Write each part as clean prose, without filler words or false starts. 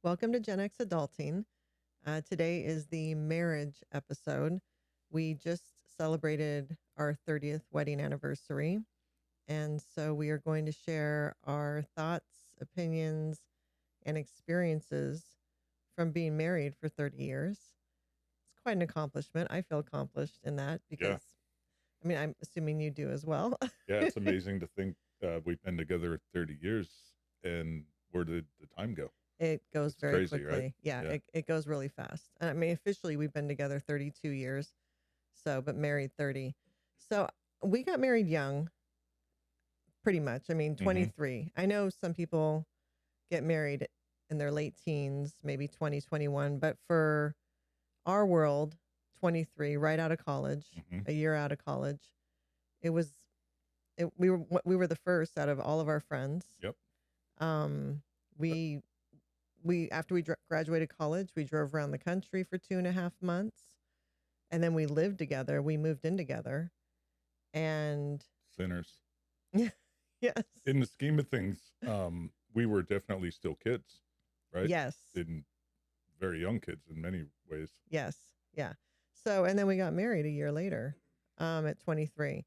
Welcome to GenXAdulting. Today is the marriage episode. We just celebrated our 30th wedding anniversary. And so we are going to share our thoughts, opinions, and experiences from being married for 30 years. It's quite an accomplishment. I feel accomplished in that Yeah. because, I'm assuming you do as well. Yeah. It's amazing to think we've been together 30 years and where did the time go? It goes It's very crazy, right? quickly. Yeah, Yeah. it goes really fast. Officially, we've been together 32 years, but married 30. So we got married young, pretty much. hmm 23. I know some people get married in their late teens, maybe 20, 21, but for our world, 23, right out of college, hmm a year out of college, it was, we were the first out of all of our friends. Yep. Um, we after we graduated college, we drove around the country for 2.5 months, and then we lived together. We moved in together, and Sinners. yes, In the scheme of things, we were definitely still kids, right? yes, In very young kids in many ways. yes, yeah. So, and then we got married a year later, at 23.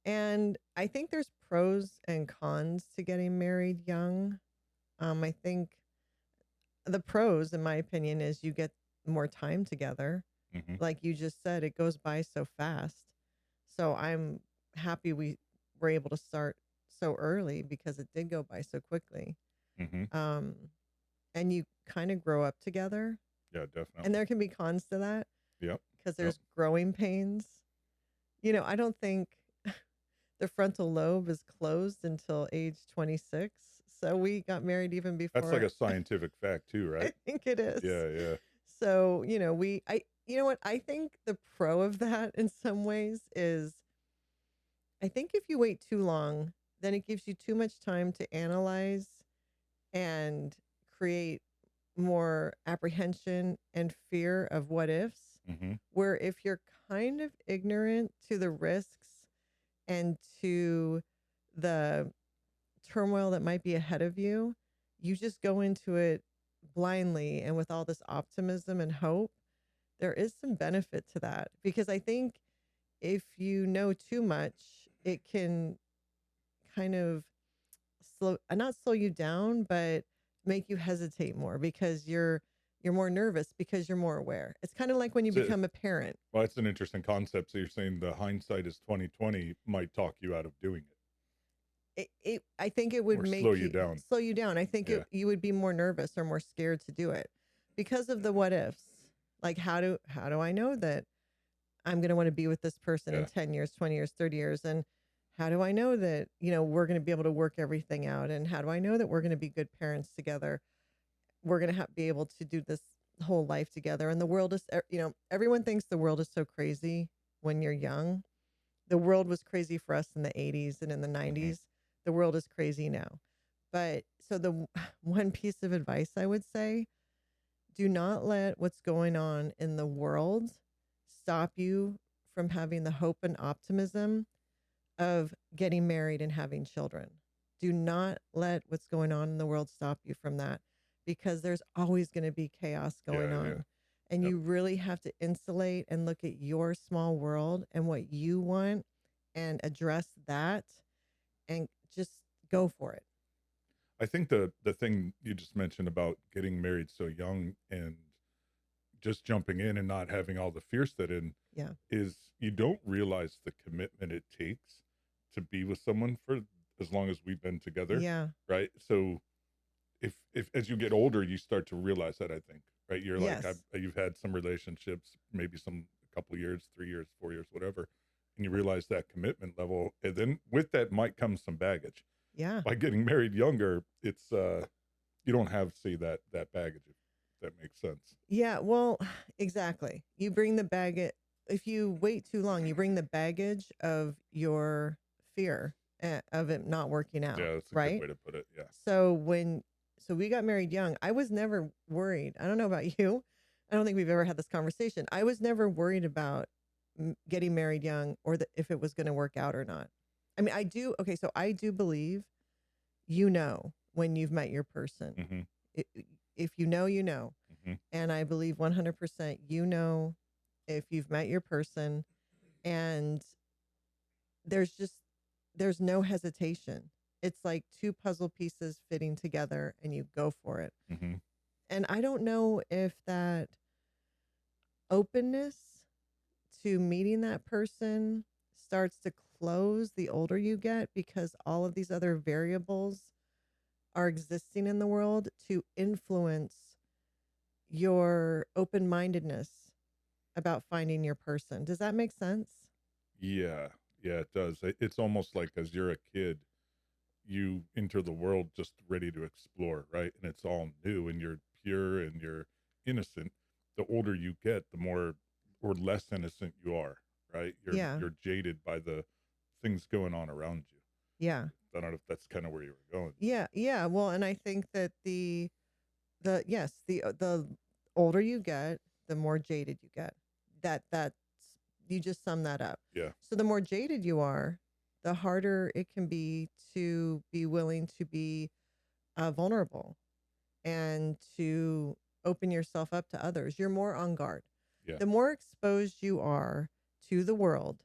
And I think there's pros and cons to getting married young. I think the pros, in my opinion, is you get more time together. hmm Like you just said, it goes by so fast. So I'm happy we were able to start so early because it did go by so quickly. hmm Um, and you kind of grow up together. Yeah, And definitely. there can be cons to that Yep. because Yep. there's growing pains. I don't think the frontal lobe is closed until age 26. So we got married even That's like before. a scientific fact too, I right? think it is. Yeah. Yeah. So, you know what? I think the pro of that in some ways is I think if you wait too long, then it gives you too much time to analyze and create more apprehension and fear of what ifs. hmm Where if you're kind of ignorant to the risks and to the turmoil that might be ahead of you, you just go into it blindly and with all this optimism and hope. There is some benefit to that because I think if you know too much, it can kind of not slow you down, but make you hesitate more because you're more nervous because you're more aware. It's kind of like when you So, become a parent. well, it's an interesting concept. So you're saying the hindsight is 2020 might talk you out of doing it I think it would or slow make you you down. slow you down. I think Yeah. you would be more nervous or more scared to do it because of the what ifs. Like how do I know that I'm going to want to be with this person in Yeah. 10 years, 20 years, 30 years? And how do I know that, we're going to be able to work everything out? And how do I know that we're going to be good parents together? We're going to be able to do this whole life together. And the world is, everyone thinks the world is so crazy when you're young. The world was crazy for us in the 80s and in the hmm 90s. The world is crazy now. But so the one piece of advice I would say, do not let what's going on in the world stop you from having the hope and optimism of getting married and having children. Do not let what's going on in the world stop you from that because there's always going to be chaos going Yeah. Yeah. on. And Yep. you really have to insulate and look at your small world and what you want and address that and just go for it. I think the thing you just mentioned about getting married so young and just jumping in and not having all the fear set in Yeah. is you don't realize the commitment it takes to be with someone for as long as we've been together, Yeah. right? So if as you get older, you start to realize that, I think, right? You're like, Yes. you've had some relationships, maybe some a couple of years, 3 years, 4 years, whatever, and you realize that commitment level, and then with that might come some baggage. Yeah. By getting married younger, it's you don't have, say, that baggage, if that makes sense. Yeah. Well, exactly. You bring the baggage. If you wait too long, you bring the baggage of your fear of it not working out. Yeah, that's a good Right. way to put it. Yeah. So we got married young. I was never worried. I don't know about you. I don't think we've ever had this conversation. I was never worried about getting married young or if it was going to work out or not. I do. Okay. So I do believe, when you've met your person, hmm it, if you know, you know. Hmm. And I believe 100% you know if you've met your person, and there's just there's no hesitation. It's like two puzzle pieces fitting together and you go for it. Hmm. And I don't know if that openness to meeting that person starts to close the older you get, because all of these other variables are existing in the world to influence your open-mindedness about finding your person. Does that make sense? Yeah, yeah, it does. It's almost like as you're a kid, you enter the world just ready to explore, right? And it's all new and you're pure and you're innocent. The older you get, the more or less innocent you are, right? Yeah. You're jaded by the things going on around you. Yeah. I don't know if that's kind of where you were going. Yeah. Yeah. Well, and I think that the older you get, the more jaded you get. That's you just sum that up. Yeah. So the more jaded you are, the harder it can be to be willing to be vulnerable and to open yourself up to others. You're more on guard. Yeah. The more exposed you are to the world,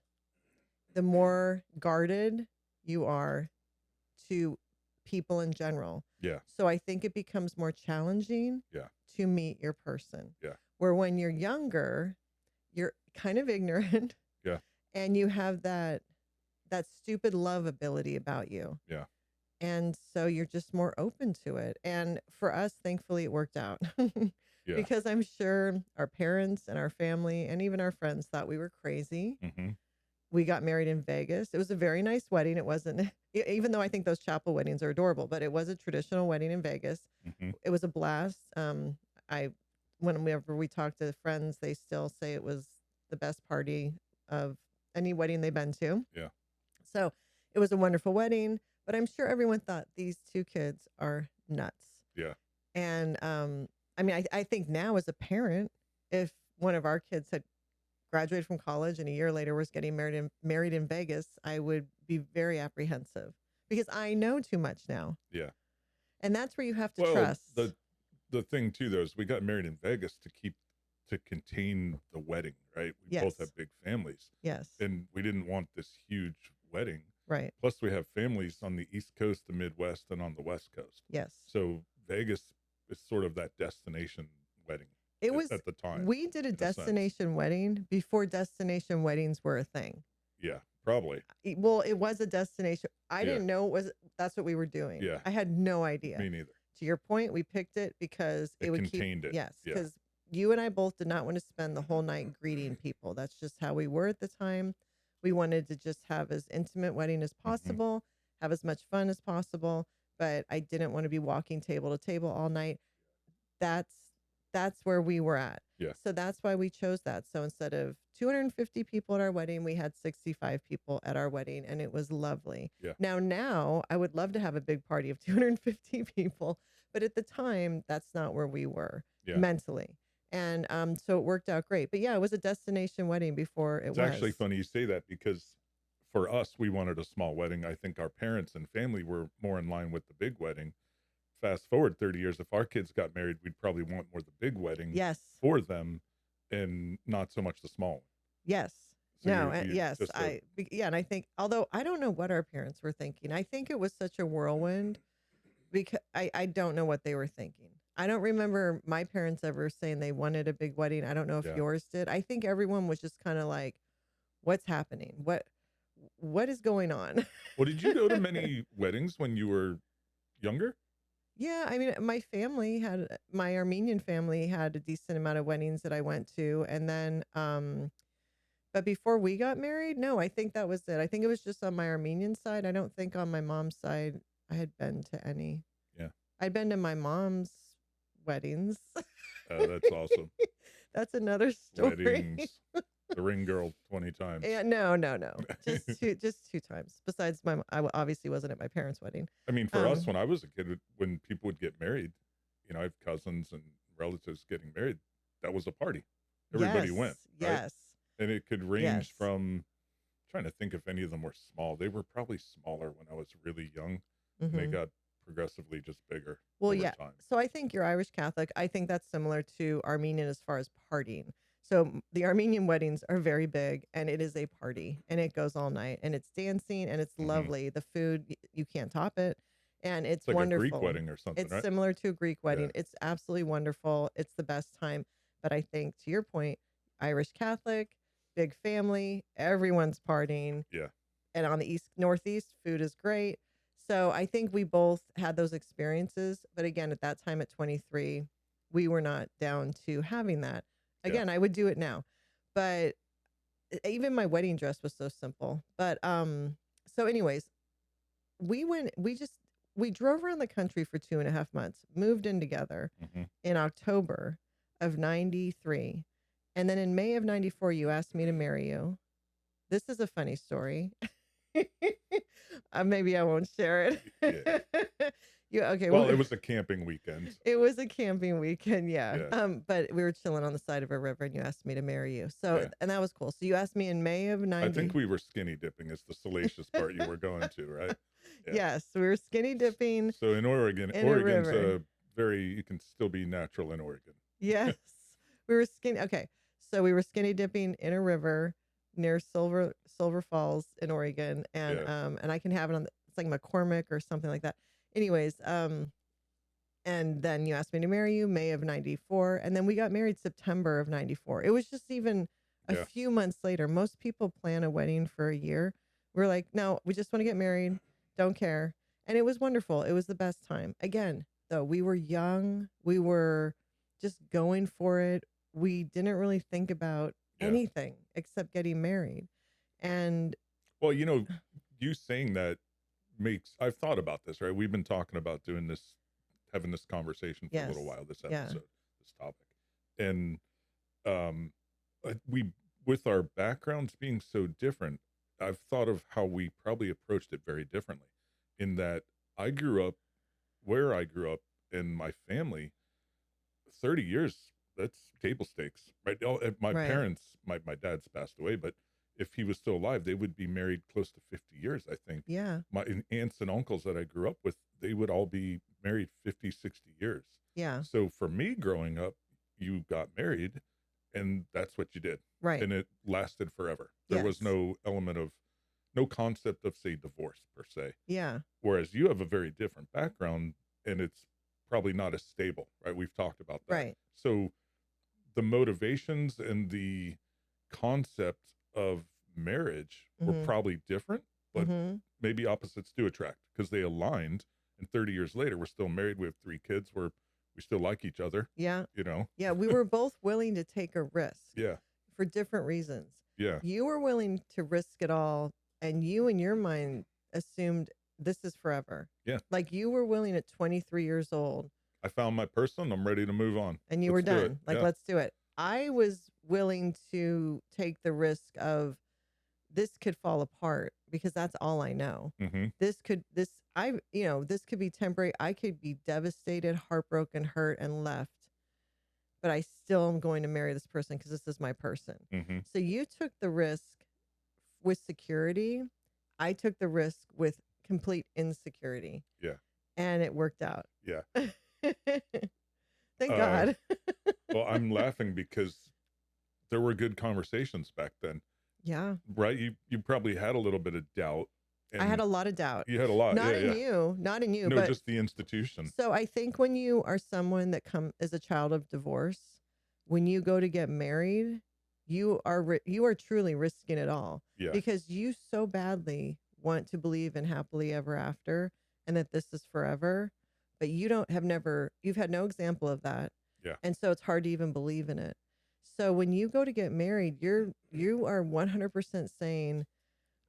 the more guarded you are to people in general. Yeah. So I think it becomes more challenging Yeah. to meet your person. Yeah. Where when you're younger, you're kind of ignorant. Yeah. And you have that stupid love ability about you. Yeah. And so you're just more open to it. And for us, thankfully, it worked out. Yeah. Because I'm sure our parents and our family and even our friends thought we were crazy. Hmm. We got married in Vegas. It was a very nice wedding. It wasn't, even though I think those chapel weddings are adorable, but it was a traditional wedding in Vegas. Hmm. It was a blast. Whenever we talk to friends, they still say it was the best party of any wedding they've been to. Yeah. So it was a wonderful wedding, but I'm sure everyone thought these two kids are nuts. Yeah. And I mean, I think now as a parent, if one of our kids had graduated from college and a year later was getting married in Vegas, I would be very apprehensive because I know too much now. Yeah. And that's where you have to Well, trust. the thing too, though, is we got married in Vegas to contain the wedding, right? We both Yes. have big families, Yes. and we didn't want this huge wedding. Right. Plus, we have families on the East Coast, the Midwest, and on the West Coast. Yes. So Vegas is sort of that destination wedding. It was at the time. We did a destination wedding before destination weddings were a thing. Yeah, probably. Well, it was a destination. I Yeah. didn't know that's what we were doing. Yeah. I had no idea. Me neither. To your point, we picked it because It would contained keep it. Yes, Yeah. because you and I both did not want to spend the whole night greeting people. That's just how we were at the time. We wanted to just have as intimate wedding as possible, have as much fun as possible, but I didn't want to be walking table to table all night. That's where we were at. Yeah. So that's why we chose that. So instead of 250 people at our wedding, we had 65 people at our wedding, and it was lovely. Yeah. Now I would love to have a big party of 250 people, but at the time, that's not where we were mentally. And so it worked out great. But yeah, it was a destination wedding before it was. It's actually funny you say that because for us, we wanted a small wedding. I think our parents and family were more in line with the big wedding. Fast forward 30 years, if our kids got married, we'd probably want more the big wedding Yes. for them and not so much the small one. Yes. So No, you yes. just And I think, although I don't know what our parents were thinking, I think it was such a whirlwind because I don't know what they were thinking. I don't remember my parents ever saying they wanted a big wedding. I don't know if Yeah. yours did. I think everyone was just kind of like, what's happening? What is going on? Well, did you go to many weddings when you were younger? Yeah, I mean, my Armenian family had a decent amount of weddings that I went to. And then, but before we got married, no, I think that was it. I think it was just on my Armenian side. I don't think on my mom's side I had been to any. Yeah. I'd been to my mom's weddings. That's awesome. That's another story. Weddings. The ring girl 20 times. Yeah, no. Just two times. Besides I obviously wasn't at my parents' wedding. I mean, for us, when I was a kid, when people would get married, I have cousins and relatives getting married. That was a party. Everybody went. Right? Yes. And it could range from, trying to think if any of them were small. They were probably smaller when I was really young. And they got progressively just bigger Well, over yeah. time. So I think you're Irish Catholic. I think that's similar to Armenian as far as partying. So the Armenian weddings are very big, and it is a party, and it goes all night, and it's dancing, and it's Hmm. lovely. The food, you can't top it, and it's It's like a Greek wonderful. wedding or something, It's right? similar to a Greek Yeah. wedding. It's absolutely wonderful. It's the best time. But I think, to your point, Irish Catholic, big family, everyone's partying, Yeah. and on the east northeast, food is great. So I think we both had those experiences, but again, at that time at 23, we were not down to having that. Yeah. Again, I would do it now, but even my wedding dress was so simple. But so anyways, we drove around the country for 2.5 months, moved in together Hmm. in October of 93. And then in May of 94, you asked me to marry you. This is a funny story. Maybe I won't share Yeah. it. Okay? Well, Well, it was a camping weekend. it was a camping weekend, yeah. Yeah. But we were chilling on the side of a river, and you asked me to marry you. So, Yeah. and that was cool. So you asked me in May of I 90. think we were skinny dipping is the salacious part you were going to, right? Yeah. Yes, we were skinny dipping So in Oregon, in a Oregon's river. you can still be natural in Oregon. Yes, we were skinny. Okay, so we were skinny dipping in a river near Silver Falls in Oregon, and Yeah. and I can have it on. It's like McCormick or something like that. Anyways, and then you asked me to marry you May of 94, and then we got married September of 94. It was just even a Yeah. few months later. Most people plan a wedding for a year. We're like, no, we just want to get married. Don't care. And it was wonderful. It was the best time. Again, though, we were young. We were just going for it. We didn't really think about Yeah. anything except getting married. And Well, you saying that I've thought about this, right? We've been talking about having this conversation for a little yes, while, this yeah, episode, this topic. And we, with our backgrounds being so different, I've thought of how we probably approached it very differently in that I grew up where I grew up and my family, 30 years, that's table stakes, right? My right. parents, my dad's passed away, but if he was still alive, they would be married close to 50 years, I think. Yeah, My aunts and uncles that I grew up with, they would all be married 50, 60 years. yeah, So for me growing up, you got married and that's what you did. right. And it lasted forever. There was Yes, no concept of, say, divorce per se. yeah, Whereas you have a very different background and it's probably not as stable, right? We've talked about that. right. So the motivations and the concept of marriage were Mm-hmm. probably different, but Mm-hmm. maybe opposites do attract because they aligned. And 30 years later, we're still married. We have 3 kids. We still like each other, Yeah. you know? Yeah. We were both willing to take a risk Yeah. for different reasons. Yeah. You were willing to risk it all, and you in your mind assumed this is forever. Yeah. Like you were willing at 23 years old, I found my person. I'm ready to move on. and you were Let's do it. done. Like, Yeah. let's do it. I was willing to take the risk of this could fall apart because that's all I know. Mm-hmm. This could be temporary. I could be devastated, heartbroken, hurt, and left, but I still am going to marry this person because this is my person. Mm-hmm. So you took the risk with security. I took the risk with complete insecurity. Yeah. And it worked out. Yeah. Thank God. Well, I'm laughing because there were good conversations back then, Yeah. right? You probably had a little bit of doubt. I had a lot of doubt. You had a lot. Not Yeah, in you, not in you, No, but just the institution. so I think when you are someone that is a child of divorce, when you go to get married, you are truly risking it all Yeah. because you so badly want to believe in happily ever after and that this is forever, but you've had no example of that. Yeah. And so it's hard to even believe in it. So when you go to get married, you are 100% saying,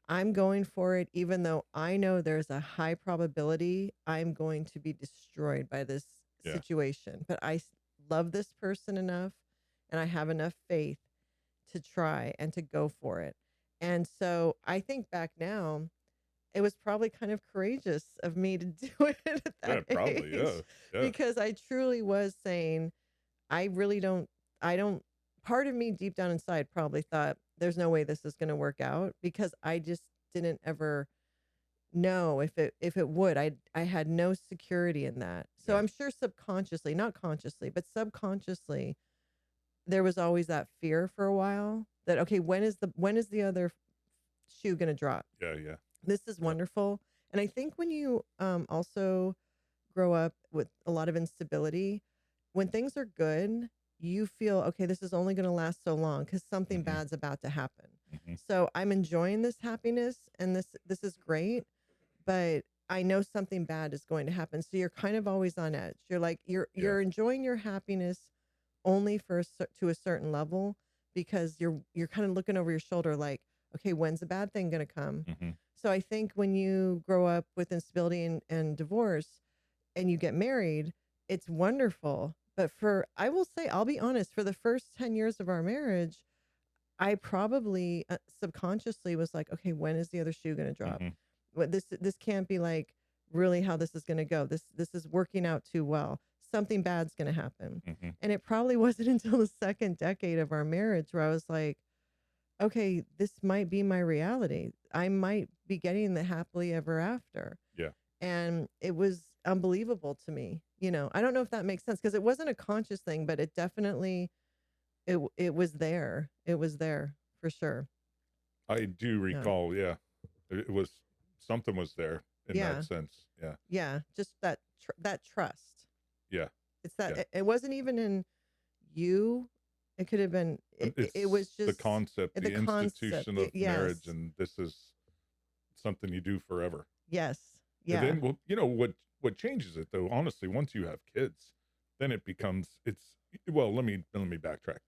I'm going for it, even though I know there's a high probability I'm going to be destroyed by this Yeah. situation. But I love this person enough and I have enough faith to try and to go for it. And so I think back now, it was probably kind of courageous of me to do it at Yeah, that probably. age. Yeah. Because I truly was saying, I don't, part of me deep down inside probably thought there's no way this is going to work out because I just didn't ever know if it would. I had no security in that. So Yeah. I'm sure subconsciously, not consciously, but subconsciously, there was always that fear for a while that, okay, when is the other shoe going to drop? Yeah. Yeah. This is Yep. wonderful. And I think when you also grow up with a lot of instability, when things are good, you feel, okay, this is only going to last so long because something Hmm. bad's about to happen. Hmm. So I'm enjoying this happiness and this is great, but I know something bad is going to happen. So you're kind of always on edge. You're like Yeah. you're enjoying your happiness only to a certain level because you're kind of looking over your shoulder like, okay, when's the bad thing going to come? Hmm. So I think when you grow up with instability and divorce and you get married, it's wonderful. But I will say, I'll be honest, for the first 10 years of our marriage, I probably subconsciously was like, okay, when is the other shoe going to drop? Hmm. What this can't be like really how this is going to go. This is working out too well. Something bad's going to happen. Hmm. And it probably wasn't until the second decade of our marriage where I was like, okay, this might be my reality. I might be getting the happily ever after. Yeah. And it was unbelievable to me. I don't know if that makes sense because it wasn't a conscious thing, but it definitely it was there. It was there for sure. I do Yeah. recall. Yeah. It was something was there in that Yeah. sense. Yeah. Yeah. Just that trust. Yeah. It's that Yeah. it wasn't even in you. It could have been it was It's the just concept, the the concept. institution of marriage, Yes. and this is something you do forever. Yes. And Yeah. then, well, what changes it though, honestly, once you have kids, then it becomes well, let me backtrack.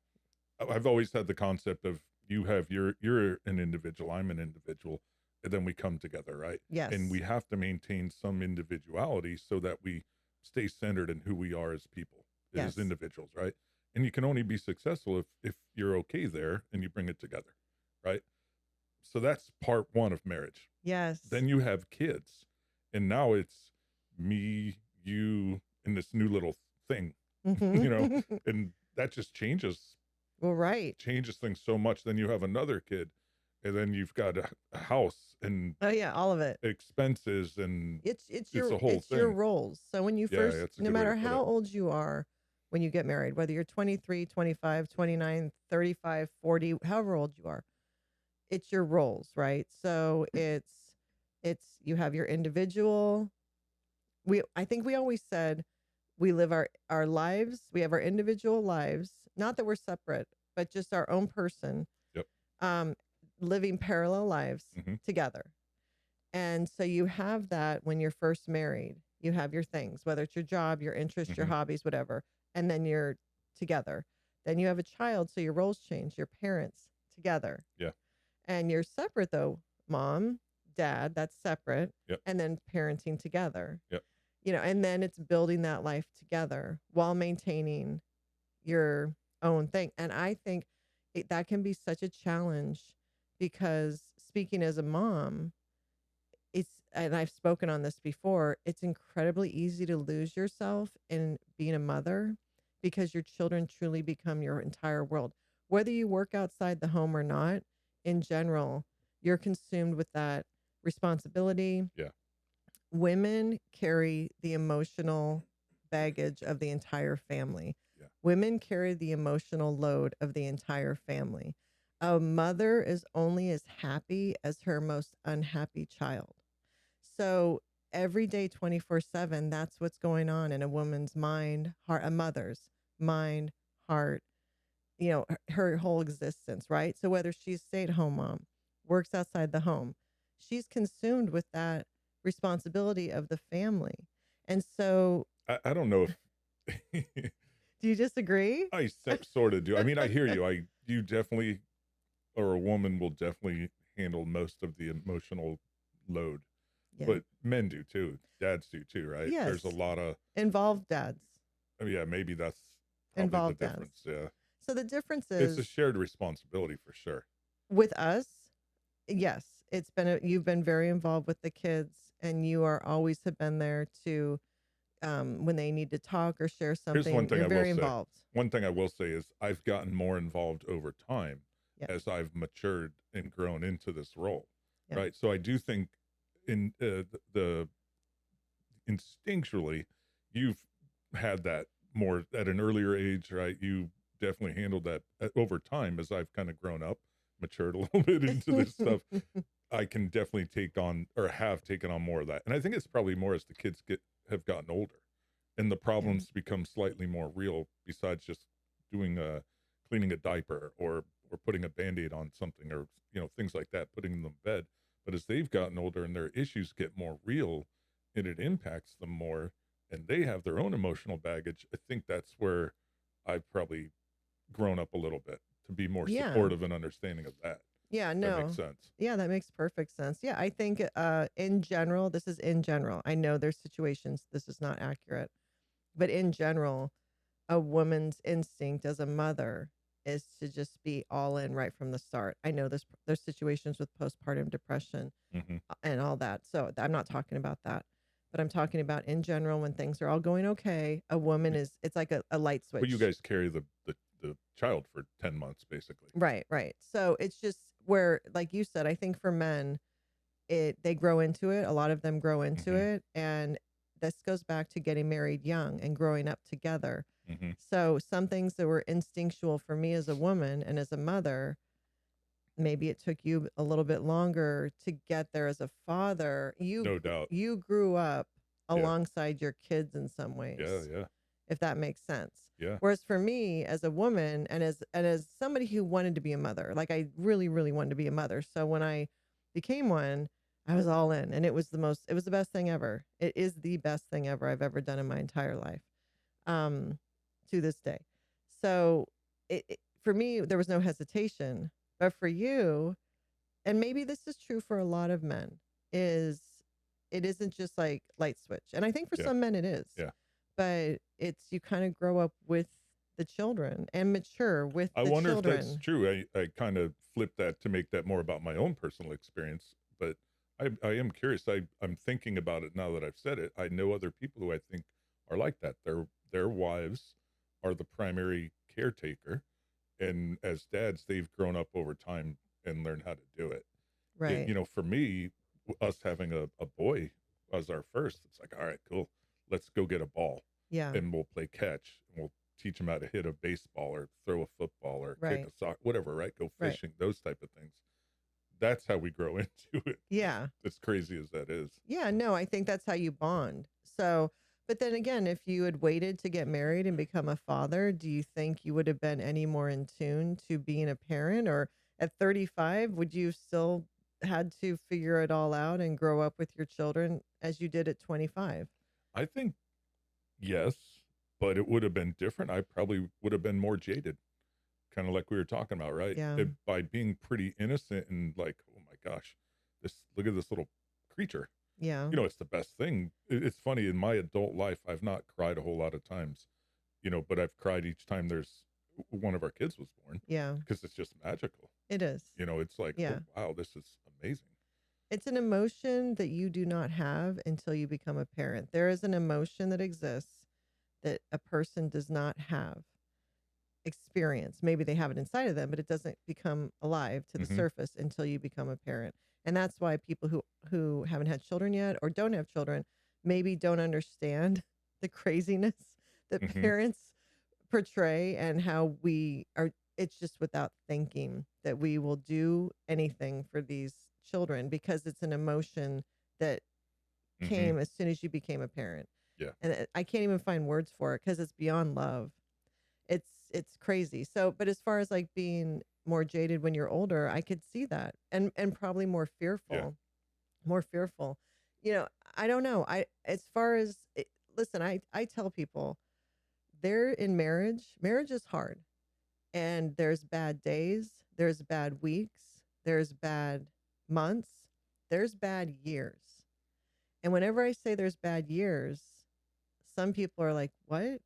I've always had the concept of you're an individual, I'm an individual, and then we come together, right? And Yes. we have to maintain some individuality so that we stay centered in who we are as people, as Yes. individuals, right? And you can only be successful if you're okay there and you bring it together, right? So that's part one of marriage. Yes. Then you have kids, and now it's me, you, and this new little thing, you know, Hmm. and that just Well, right. changes things so much. Then you have another kid, and then you've got a house and Oh yeah, all of it. expenses, and It's it's your a whole thing. roles. So when you Yeah, first, that's a no good way to matter put how it. old you are when you get married, whether you're 23, 25, 29, 35, 40, however old you are, it's your roles, right? So it's you have your individual. I think we always said we live our lives, we have our individual lives, not that we're separate, but just our own person, Yep. um living parallel lives Hmm. together. And so you have that when you're first married. You have your things, whether it's your job, your interests, your Hmm. hobbies, whatever. And then you're together. Then you have a child, so your roles change, your parents together. Yeah. And you're separate though, mom, dad, that's separate. Yep. And then parenting together. Yep. And then it's building that life together while maintaining your own thing. And I think that can be such a challenge because speaking as a mom, and I've spoken on this before, it's incredibly easy to lose yourself in being a mother because your children truly become your entire world. Whether you work outside the home or not, in general, you're consumed with that responsibility. Yeah. Women carry the emotional baggage of the entire family. Yeah. Women carry the emotional load of the entire family. A mother is only as happy as her most unhappy child. So every day, 24/7, that's what's going on in a woman's mind, heart, a mother's mind, heart, her whole existence, right? So whether she's stay-at-home mom, works outside the home, she's consumed with that responsibility of the family. And so, I don't know if do you disagree? sort of do. I mean, I hear you. You definitely, or a woman will definitely handle most of the emotional load. Yeah. But men do too. Dads do too, right? Yes. There's a lot of Involved dads. yeah, maybe that's probably Involved the dads. difference. Yeah. So the difference It's a is shared responsibility for sure. with us, yes, you've been very involved with the kids and you are always have been there to when they need to talk or share Here's one something, thing you're I will very say. involved. One thing I will say is I've gotten more involved over time Yeah. as I've matured and grown into this role. Yeah. Right. So I do think in the instinctually, you've had that more at an earlier age, right? You definitely handled that over time as I've kind of grown up, matured a little bit into this stuff. I can definitely take on or have taken on more of that. And I think it's probably more as the kids have gotten older and the Yeah. problems become slightly more real besides just doing cleaning a diaper or putting a band-aid on something or things like that, putting them in bed. But as they've gotten older and their issues get more real and it impacts them more and they have their own emotional baggage, I think that's where I've probably grown up a little bit to be more Yeah. supportive and understanding of that. Yeah, That makes no. sense. Yeah, that makes perfect sense. Yeah, I think in general, this is in general. I know there's situations this is not accurate, but in general, a woman's instinct as a mother is to just be all in right from the start. I know there's situations with postpartum depression Hmm. and all that. So I'm not talking about that. But I'm talking about in general when things are all going okay, a woman it's like a light Well, you switch. guys carry the child for 10 months basically. Right, right. So it's just where, like you said, I think for men, they grow into it. A lot of them grow into Hmm. it. And this goes back to getting married young and growing up together. Hmm. So some things that were instinctual for me as a woman and as a mother, maybe it took you a little bit longer to get there as a father. No doubt. You grew up Yeah. alongside your kids in some Yeah. ways, Yeah. if that makes sense. Yeah. Whereas for me as a woman and as somebody who wanted to be a mother, like I really, really wanted to be a mother. So when I became one, I was all in and it was the best thing ever. It is the best thing ever I've ever done in my entire life. Um, to this day. So for me, there was no hesitation, but for you, and maybe this is true for a lot of men, is it isn't just like light switch. And I think for Yeah. some men it is, Yeah. but it's you kind of grow up with the children and mature with I the wonder if that's children. true. I kind of flipped that to make that more about my own personal experience, but I am curious. I'm thinking about it now that I've said it. I know other people who I think are like that. Their wives are the primary caretaker, and as dads, they've grown up over time and learned how to do it. Right. For me, us having a boy as our first, it's like, all right, cool. Let's go get a ball Yeah. and we'll play catch and we'll teach them how to hit a baseball or throw a football or kick Right. a sock, whatever, right? Go Right. fishing, those type of things. That's how we grow into it. Yeah. As crazy as that is. Yeah, no, I think that's how you bond. So, but then again, if you had waited to get married and become a father, do you think you would have been any more in tune to being a parent? Or at 35, would you still had to figure it all out and grow up with your children as you did at 25? I think yes, but it would have been different. I probably would have been more jaded, kind of like we were talking about, right? Yeah. By being pretty innocent and like, oh my gosh, look at this little creature. Yeah. It's the best thing. It's funny, in my adult life, I've not cried a whole lot of times, but I've cried each time there's one of our kids was born Yeah. because it's just magical. It is. It's like, Yeah. oh, wow, this is amazing. It's an emotion that you do not have until you become a parent. There is an emotion that exists that a person does not have experience. Maybe they have it inside of them, but it doesn't become alive to the Hmm. surface until you become a parent. And that's why people who haven't had children yet or don't have children maybe don't understand the craziness that Hmm. parents portray and how we are it's just without thinking that we will do anything for these children because it's an emotion that Hmm. came as soon as you became a parent. Yeah. And I can't even find words for it because it's beyond love. It's crazy. So, but as far as like being more jaded when you're older, I could see that, and probably more Yeah. fearful, more fearful. I don't know. As far as listen, I tell people they're in marriage. Marriage is hard, and there's bad days, there's bad weeks, there's bad months, there's bad years. And whenever I say there's bad years, some people are like, "What?"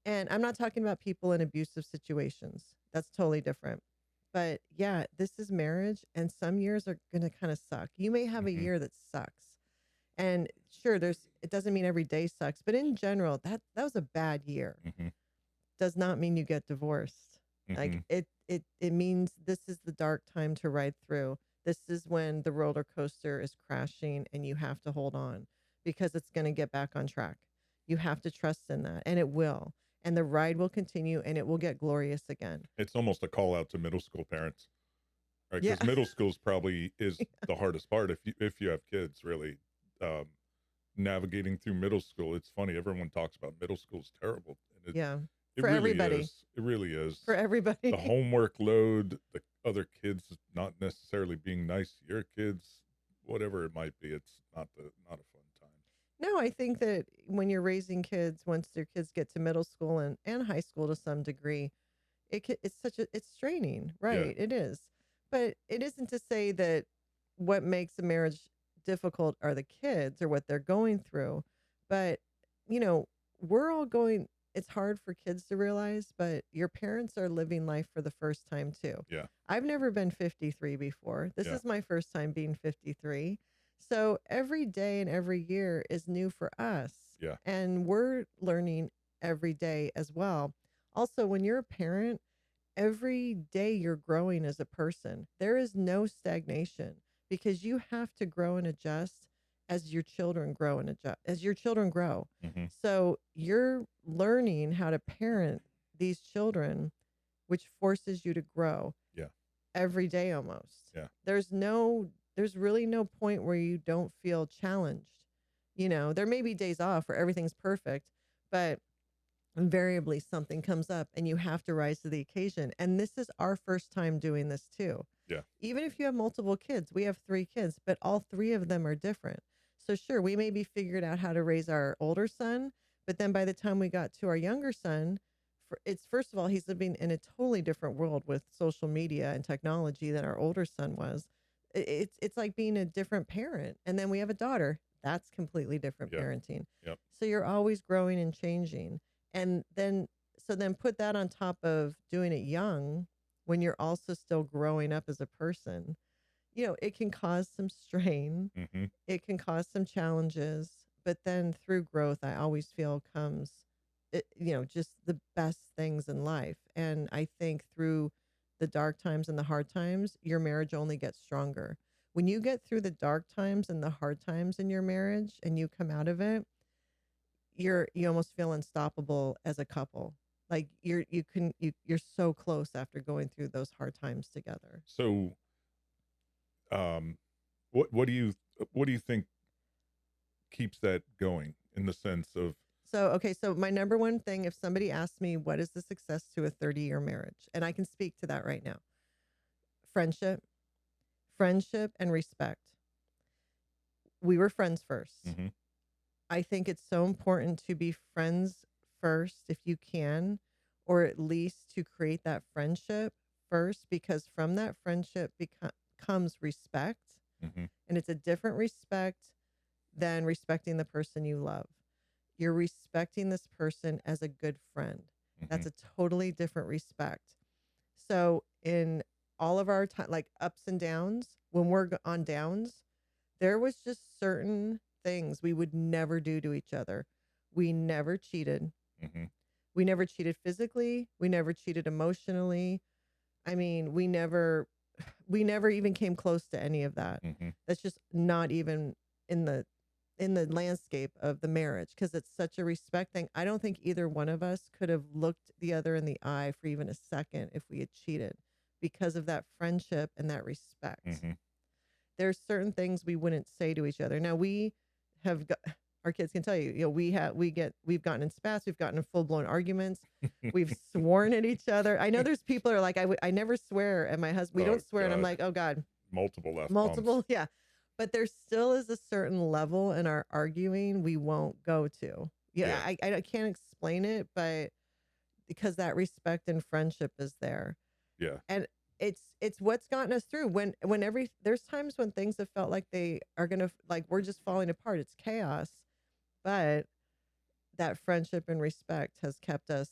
And I'm not talking about people in abusive situations. That's totally different. But yeah, this is marriage, and some years are going to kind of suck. You may have a Hmm. year that sucks. And sure, it doesn't mean every day sucks, but in general, that was a bad year. Hmm. Does not mean you get divorced. Hmm. Like it means this is the dark time to ride through. This is when the roller coaster is crashing and you have to hold on because it's going to get back on track. You have to trust in that, and it will. And the ride will continue and it will get glorious again. It's almost a call out to middle school parents, right? Yeah. Because middle school's probably is the hardest part if you have kids, really. Navigating through middle school, it's funny. Everyone talks about middle school's terrible. And Yeah. it For really everybody. is. It really is. For everybody. The homework load, the other kids not necessarily being nice to your kids, whatever it might be. It's not a fun time. No, I think that when you're raising kids, once their kids get to middle school and high school to some degree, it's straining, right? It is. But it isn't to say that what makes a marriage difficult are the kids or what they're going through. But, we're all going, it's hard for kids to realize, but your parents are living life for the first time too. Yeah. I've never been 53 before. This is my first time being 53. So every day and every year is new for us. Yeah. And we're learning every day as well. Also, when you're a parent, every day you're growing as a person. There is no stagnation because you have to grow and adjust as your children grow and adjust, as your children grow. Mm-hmm. So you're learning how to parent these children, which forces you to grow. Yeah. Every day almost. Yeah. There's really no point where you don't feel challenged. There may be days off where everything's perfect, but invariably something comes up and you have to rise to the occasion. And this is our first time doing this too. Yeah. Even if you have multiple kids, we have 3 kids, but all 3 of them are different. So sure, we maybe figured out how to raise our older son, but then by the time we got to our younger son, first of all, he's living in a totally different world with social media and technology than our older son was. It's like being a different parent. And then we have a daughter. That's completely different parenting. Yep. So you're always growing and changing. And then put that on top of doing it young when you're also still growing up as a person. It can cause some strain. Mm-hmm. It can cause some challenges, but then through growth, I always feel comes, just the best things in life. And I think through the dark times and the hard times, your marriage only gets stronger. When you get through the dark times and the hard times in your marriage and you come out of it, you almost feel unstoppable as a couple. Like you're so close after going through those hard times together. So, what do you think keeps that going in the sense of? So my number one thing, if somebody asks me, what is the success to a 30-year marriage? And I can speak to that right now. Friendship and respect. We were friends first. Mm-hmm. I think it's so important to be friends first if you can, or at least to create that friendship first, because from that friendship comes respect. Mm-hmm. And it's a different respect than respecting the person you love. You're respecting this person as a good friend. Mm-hmm. That's a totally different respect. So in all of our time, like ups and downs, when we're on downs, there was just certain things we would never do to each other. We never cheated. Mm-hmm. We never cheated physically. We never cheated emotionally. I mean, we never even came close to any of that. Mm-hmm. That's just not even in the landscape of the marriage, because it's such a respect thing. I don't think either one of us could have looked the other in the eye for even a second if we had cheated, because of that friendship and that respect. Mm-hmm. There's certain things we wouldn't say to each other. Now we have got, our kids can tell you, we've gotten in spats, we've gotten in full blown arguments, we've sworn at each other. I know there's people who are like, I never swear at my husband. We don't swear. God. And I'm like, oh God, multiple bombs. Yeah. But there still is a certain level in our arguing we won't go to. Yeah. I can't explain it, but because that respect and friendship is there. Yeah. And it's what's gotten us through there's times when things have felt like they are going to, like, we're just falling apart. It's chaos, but that friendship and respect has kept us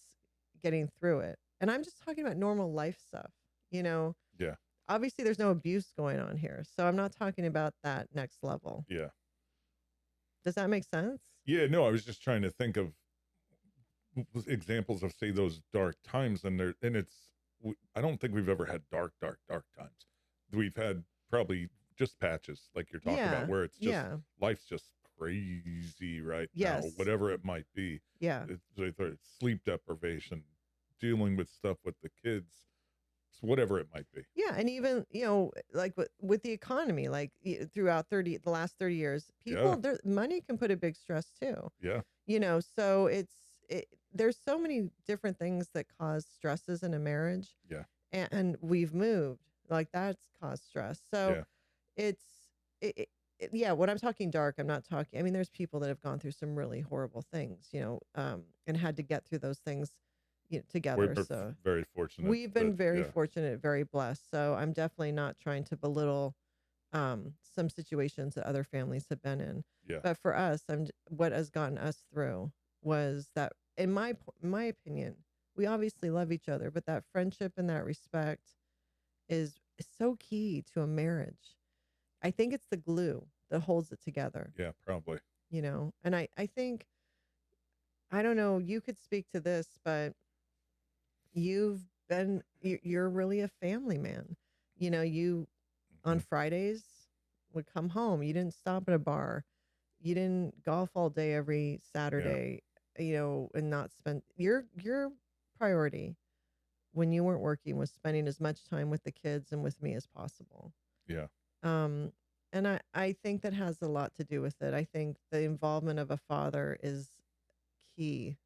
getting through it. And I'm just talking about normal life stuff, Yeah. Obviously there's no abuse going on here. So I'm not talking about that next level. Yeah. Does that make sense? Yeah, no, I was just trying to think of examples of, say, those dark times, and I don't think we've ever had dark times. We've had probably just patches like you're talking about, Yeah. where it's just Yeah. life's just crazy right now, Yes. whatever it might be. Yeah. It's sleep deprivation, dealing with stuff with the kids, it's whatever it might be. Yeah, and even, like with the economy, like throughout the last 30 years, Yeah, people, their money can put a big stress too. yeah, So there's so many different things that cause stresses in a marriage, yeah, and we've moved, like that's caused stress. So yeah, it's yeah, when I'm talking dark, I'm not talking, I mean, there's people that have gone through some really horrible things, and had to get through those things, together. So very fortunate we've that, been very yeah, fortunate, very blessed. So I'm definitely not trying to belittle some situations that other families have been in. yeah, But for us, what has gotten us through was that, in my opinion, we obviously love each other, but that friendship and that respect is so key to a marriage. I think it's the glue that holds it together, yeah, probably. And I think, I don't know, you could speak to this, but you're really a family man. You on Mhm. Fridays would come home. You didn't stop at a bar. You didn't golf all day every Yeah, Saturday, and not spend your priority when you weren't working was spending as much time with the kids and with me as possible. yeah. Um and I think that has a lot to do with it. I think the involvement of a father is key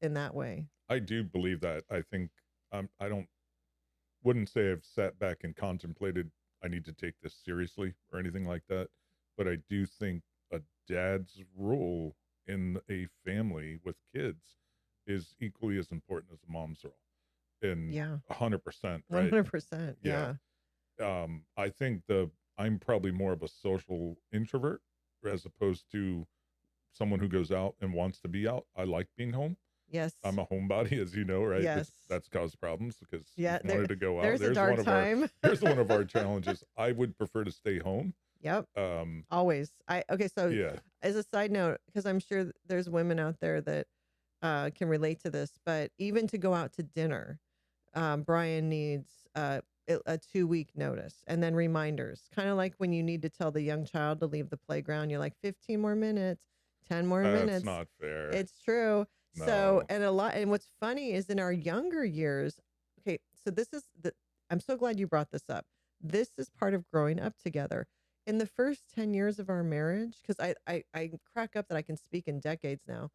in that way. I do believe that. I think I don't wouldn't say I've sat back and contemplated I need to take this seriously or anything like that, but I do think a dad's role in a family with kids is equally as important as a mom's role. And Yeah. 100%, right? 100%. Yeah. Yeah. I think I'm probably more of a social introvert as opposed to someone who goes out and wants to be out. I like being home. Yes. I'm a homebody, as you know, right? Yes. That's caused problems because Yeah, you've wanted to go out. there's a dark time. There's one of our challenges. I would prefer to stay home. Yep. Um, Always. Okay, so yeah, as a side note, because I'm sure there's women out there that can relate to this, but even to go out to dinner, Brian needs a 2-week notice and then reminders. Kind of like when you need to tell the young child to leave the playground, you're like 15 more minutes, 10 more that's minutes. not fair. It's true. So, No. and what's funny is in our younger years, okay, so I'm so glad you brought this up. This is part of growing up together. In the first 10 years of our marriage, because I crack up that I can speak in decades now.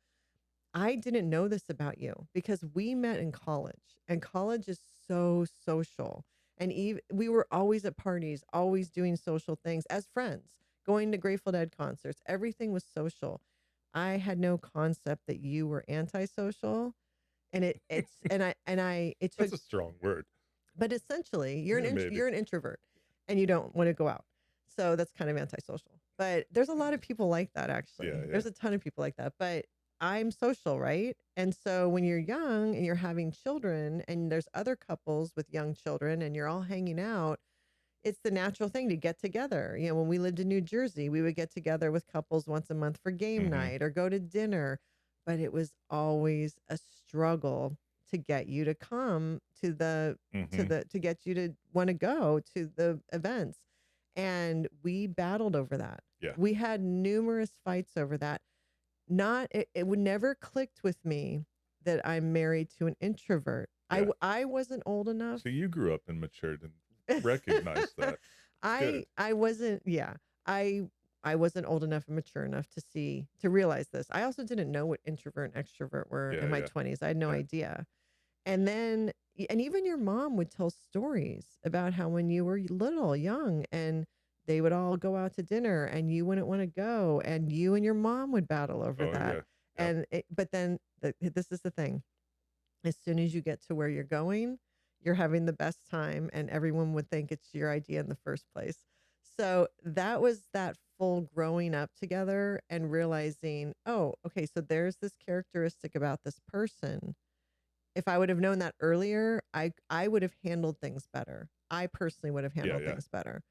I didn't know this about you because we met in college, and college is so social. And we were always at parties, always doing social things as friends, going to Grateful Dead concerts. Everything was social. I had no concept that you were antisocial, and it took, That's a strong word. but essentially Yeah, maybe. you're an introvert, and you don't want to go out. So that's kind of antisocial. But there's a lot of people like that, actually. Yeah, yeah. There's a ton of people like that. But I'm social, right? And so when you're young and you're having children and there's other couples with young children and you're all hanging out, it's the natural thing to get together. When we lived in New Jersey, we would get together with couples once a month for game Hmm. night or go to dinner. But it was always a struggle to get you to come Hmm. to get you to want to go to the events. And we battled over that. Yeah. We had numerous fights over that. It would never clicked with me that I'm married to an introvert. Yeah. I wasn't old enough. So you grew up and matured and recognized that. Good. I wasn't, yeah. I wasn't old enough and mature enough to realize this. I also didn't know what introvert and extrovert were Yeah, in my yeah, 20s. I had no yeah. idea. And then, and even your mom would tell stories about how when you were little, young, and they would all go out to dinner and you wouldn't want to go, and you and your mom would battle over Oh, that. yeah. Yep. But then this is the thing. As soon as you get to where you're going, you're having the best time, and everyone would think it's your idea in the first place. So that was that full growing up together and realizing, oh, okay, so there's this characteristic about this person. If I would have known that earlier, I would have handled things better. I personally would have Yeah, handled yeah. things better.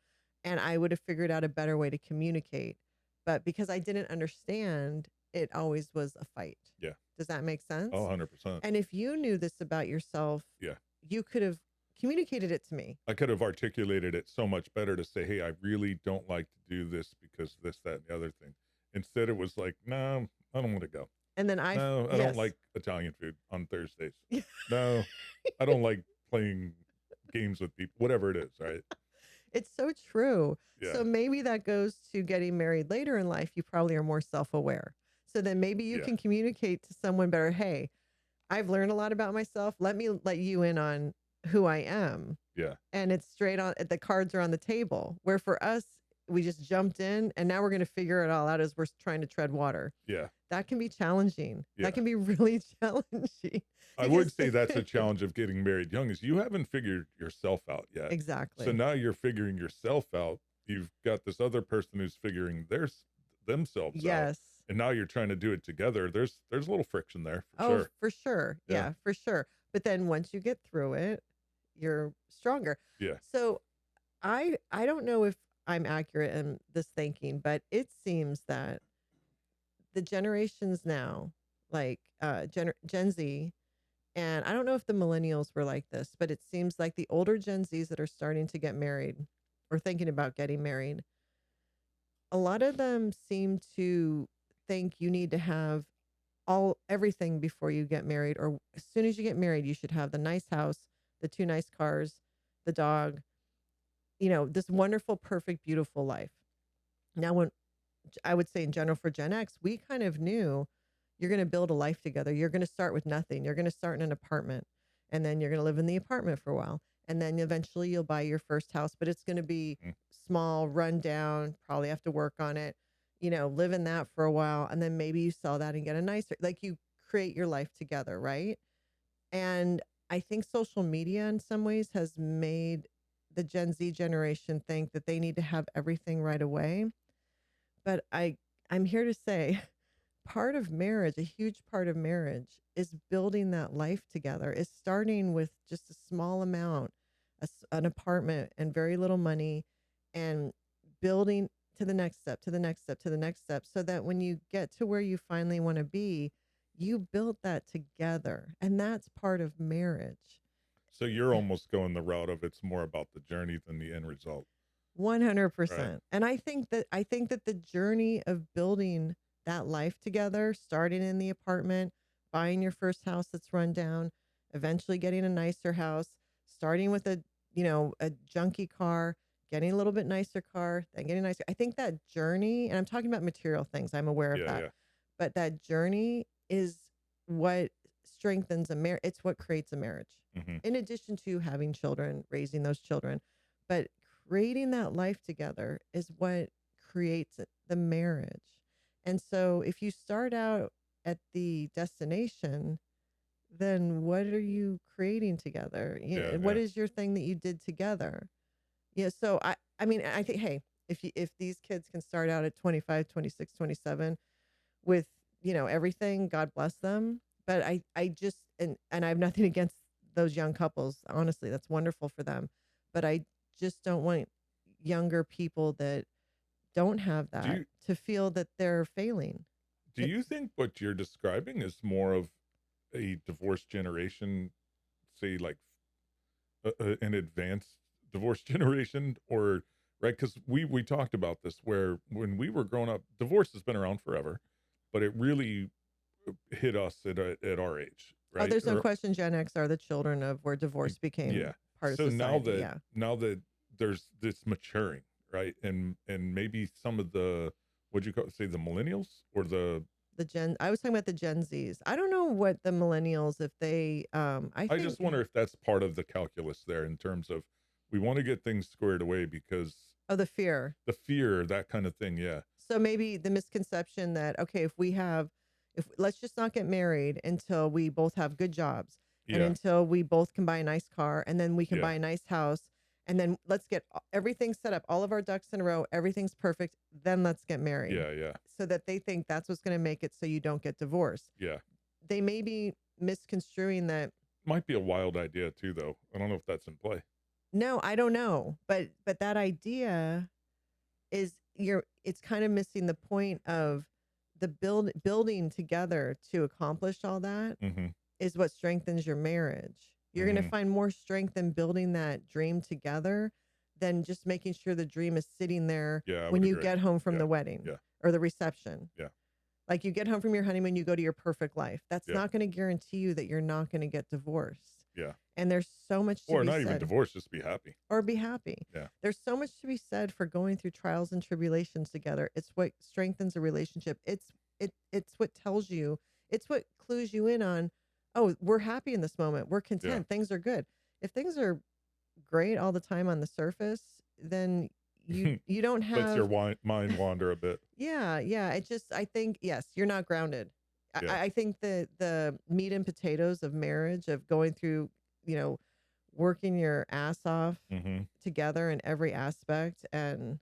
And I would have figured out a better way to communicate. But because I didn't understand, it always was a fight. Yeah. Does that make sense? Oh, 100%. And if you knew this about yourself, Yeah. you could have communicated it to me. I could have articulated it so much better to say, hey, I really don't like to do this because this, that, and the other thing. Instead, it was like, no, I don't want to go. And then No, I don't yes. like Italian food on Thursdays. No, I don't like playing games with people, whatever it is, right? It's so true. Yeah. So maybe that goes to getting married later in life. You probably are more self-aware. So then maybe you Yeah. can communicate to someone better. Hey, I've learned a lot about myself. Let me let you in on who I am. Yeah. And it's straight on, the cards are on the table. Where for us, we just jumped in and now we're going to figure it all out as we're trying to tread water. Yeah. That can be challenging. Yeah. That can be really challenging. I would say that's a challenge of getting married young is you haven't figured yourself out yet. Exactly. So now you're figuring yourself out. You've got this other person who's figuring themselves out. Yes. And now you're trying to do it together. There's a little friction there for Oh, sure. for sure. Yeah, for sure. But then once you get through it, you're stronger. Yeah. So I don't know if I'm accurate in this thinking, but it seems that the generations now, like Gen Z, and I don't know if the millennials were like this, but it seems like the older Gen Zs that are starting to get married or thinking about getting married, a lot of them seem to think you need to have everything before you get married, or as soon as you get married, you should have the nice house, the 2 nice cars, the dog, this wonderful, perfect, beautiful life. Now, when I would say in general for Gen X, we kind of knew you're going to build a life together. You're going to start with nothing. You're going to start in an apartment, and then you're going to live in the apartment for a while. And then eventually you'll buy your first house, but it's going to be small, run down, probably have to work on it, live in that for a while. And then maybe you sell that and get a nicer, like you create your life together. Right. And I think social media in some ways has made the Gen Z generation think that they need to have everything right away. But I'm here to say part of marriage, a huge part of marriage is building that life together, is starting with just a small amount, an apartment and very little money, and building to the next step, to the next step, to the next step, so that when you get to where you finally want to be, you built that together. And that's part of marriage. So you're almost going the route of it's more about the journey than the end result. 100%. Right. And I think that the journey of building that life together, starting in the apartment, buying your first house that's run down, eventually getting a nicer house, starting with a junky car, getting a little bit nicer car, then getting nicer. I think that journey, and I'm talking about material things, I'm aware of that. Yeah. But that journey is what strengthens a marriage. It's what creates a marriage. In addition to having children, raising those children, but creating that life together is what creates the marriage. And so if you start out at the destination, then what are you creating together? What is your thing that you did together? Yeah. So I mean, I think, hey, if these kids can start out at 25, 26, 27 with, everything, God bless them. But I just, and I have nothing against those young couples. Honestly, that's wonderful for them. But I just don't want younger people that don't have that to feel that they're failing. Do you think what you're describing is more of a divorce generation, say like an advanced divorce generation, or right? Because we talked about this where when we were growing up, divorce has been around forever, but it really hit us at our age, right? Oh, there's no question. Gen X are the children of where divorce became part of society. So now that there's this maturing, right, and maybe some of the what'd you say the millennials or the I was talking about the Gen Zs. I don't know what the millennials, if they, I just wonder if that's part of the calculus there in terms of we want to get things squared away because the fear, that kind of thing. Yeah. So maybe the misconception that, okay, if let's just not get married until we both have good jobs and until we both can buy a nice car and then we can buy a nice house. And then let's get everything set up, all of our ducks in a row. Everything's perfect. Then let's get married. Yeah. So that they think that's what's going to make it so you don't get divorced. Yeah. They may be misconstruing that. Might be a wild idea too, though. I don't know if that's in play. No, I don't know. But that idea is it's kind of missing the point of the building together to accomplish all that is what strengthens your marriage. You're going to find more strength in building that dream together than just making sure the dream is sitting there Yeah, I when would you agree. get home from Yeah. the wedding Yeah. or the reception. Yeah. Like you get home from your honeymoon, you go to your perfect life. That's Yeah. not going to guarantee you that you're not going to get divorced. Yeah. And there's so much to Or be not even said. divorced, just be happy. Or be happy. Yeah. There's so much to be said for going through trials and tribulations together. It's what strengthens a relationship. It's what tells you, it's what clues you in on, oh, we're happy in this moment. We're content. Things are good. If things are great all the time on the surface, then you don't have Lets your mind wander a bit. Yeah. I think, yes, you're not grounded. Yeah. I think the meat and potatoes of marriage, of going through, working your ass off together in every aspect, and,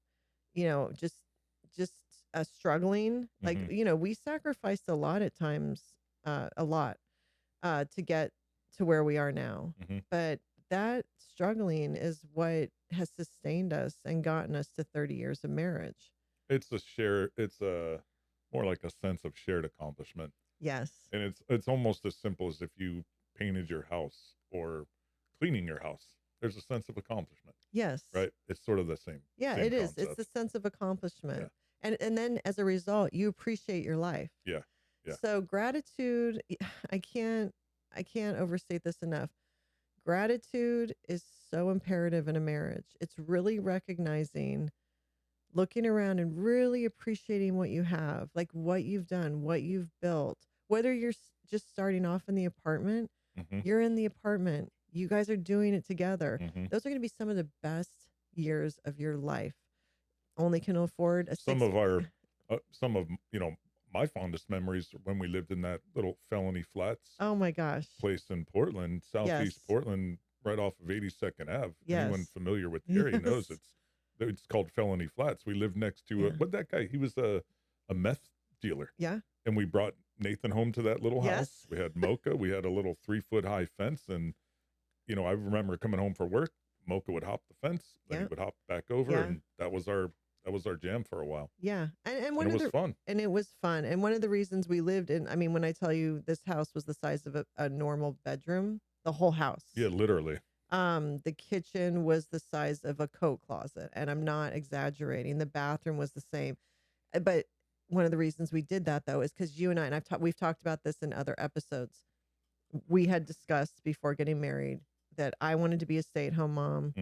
just struggling. Like, we sacrificed a lot at times, to get to where we are now. But that struggling is what has sustained us and gotten us to 30 years of marriage. It's more like a sense of shared accomplishment. Yes. And it's almost as simple as if you painted your house or cleaning your house. There's a sense of accomplishment. Yes. Right? It's sort of the same. Yeah, same it is. concept. It's the sense of accomplishment. Yeah. And then as a result, you appreciate your life. Yeah. Yeah. So gratitude, I can't overstate this enough. Gratitude is so imperative in a marriage. It's really recognizing, looking around and really appreciating what you have, like what you've done, what you've built. Whether you're just starting off in the apartment, you're in the apartment, you guys are doing it together. Those are going to be some of the best years of your life. Only can afford some of my fondest memories when we lived in that little Felony Flats. Oh my gosh. Place in Portland, Southeast Portland, right off of 82nd Ave. Yes. Anyone familiar with the area knows it's called Felony Flats. We lived next to that guy. He was a meth dealer. Yeah. And we brought Nathan home to that little house. Yes. We had Mocha. We had a little 3-foot high fence, and I remember coming home from work. Mocha would hop the fence, then he would hop back over, and that was our jam for a while. Yeah. And it was fun. And it was fun. And one of the reasons we lived in, I mean, when I tell you this house was the size of a normal bedroom, the whole house. Yeah, literally. The kitchen was the size of a coat closet, and I'm not exaggerating. The bathroom was the same. But one of the reasons we did that, though, is because you and I, and we've talked about this in other episodes, we had discussed before getting married that I wanted to be a stay-at-home mom.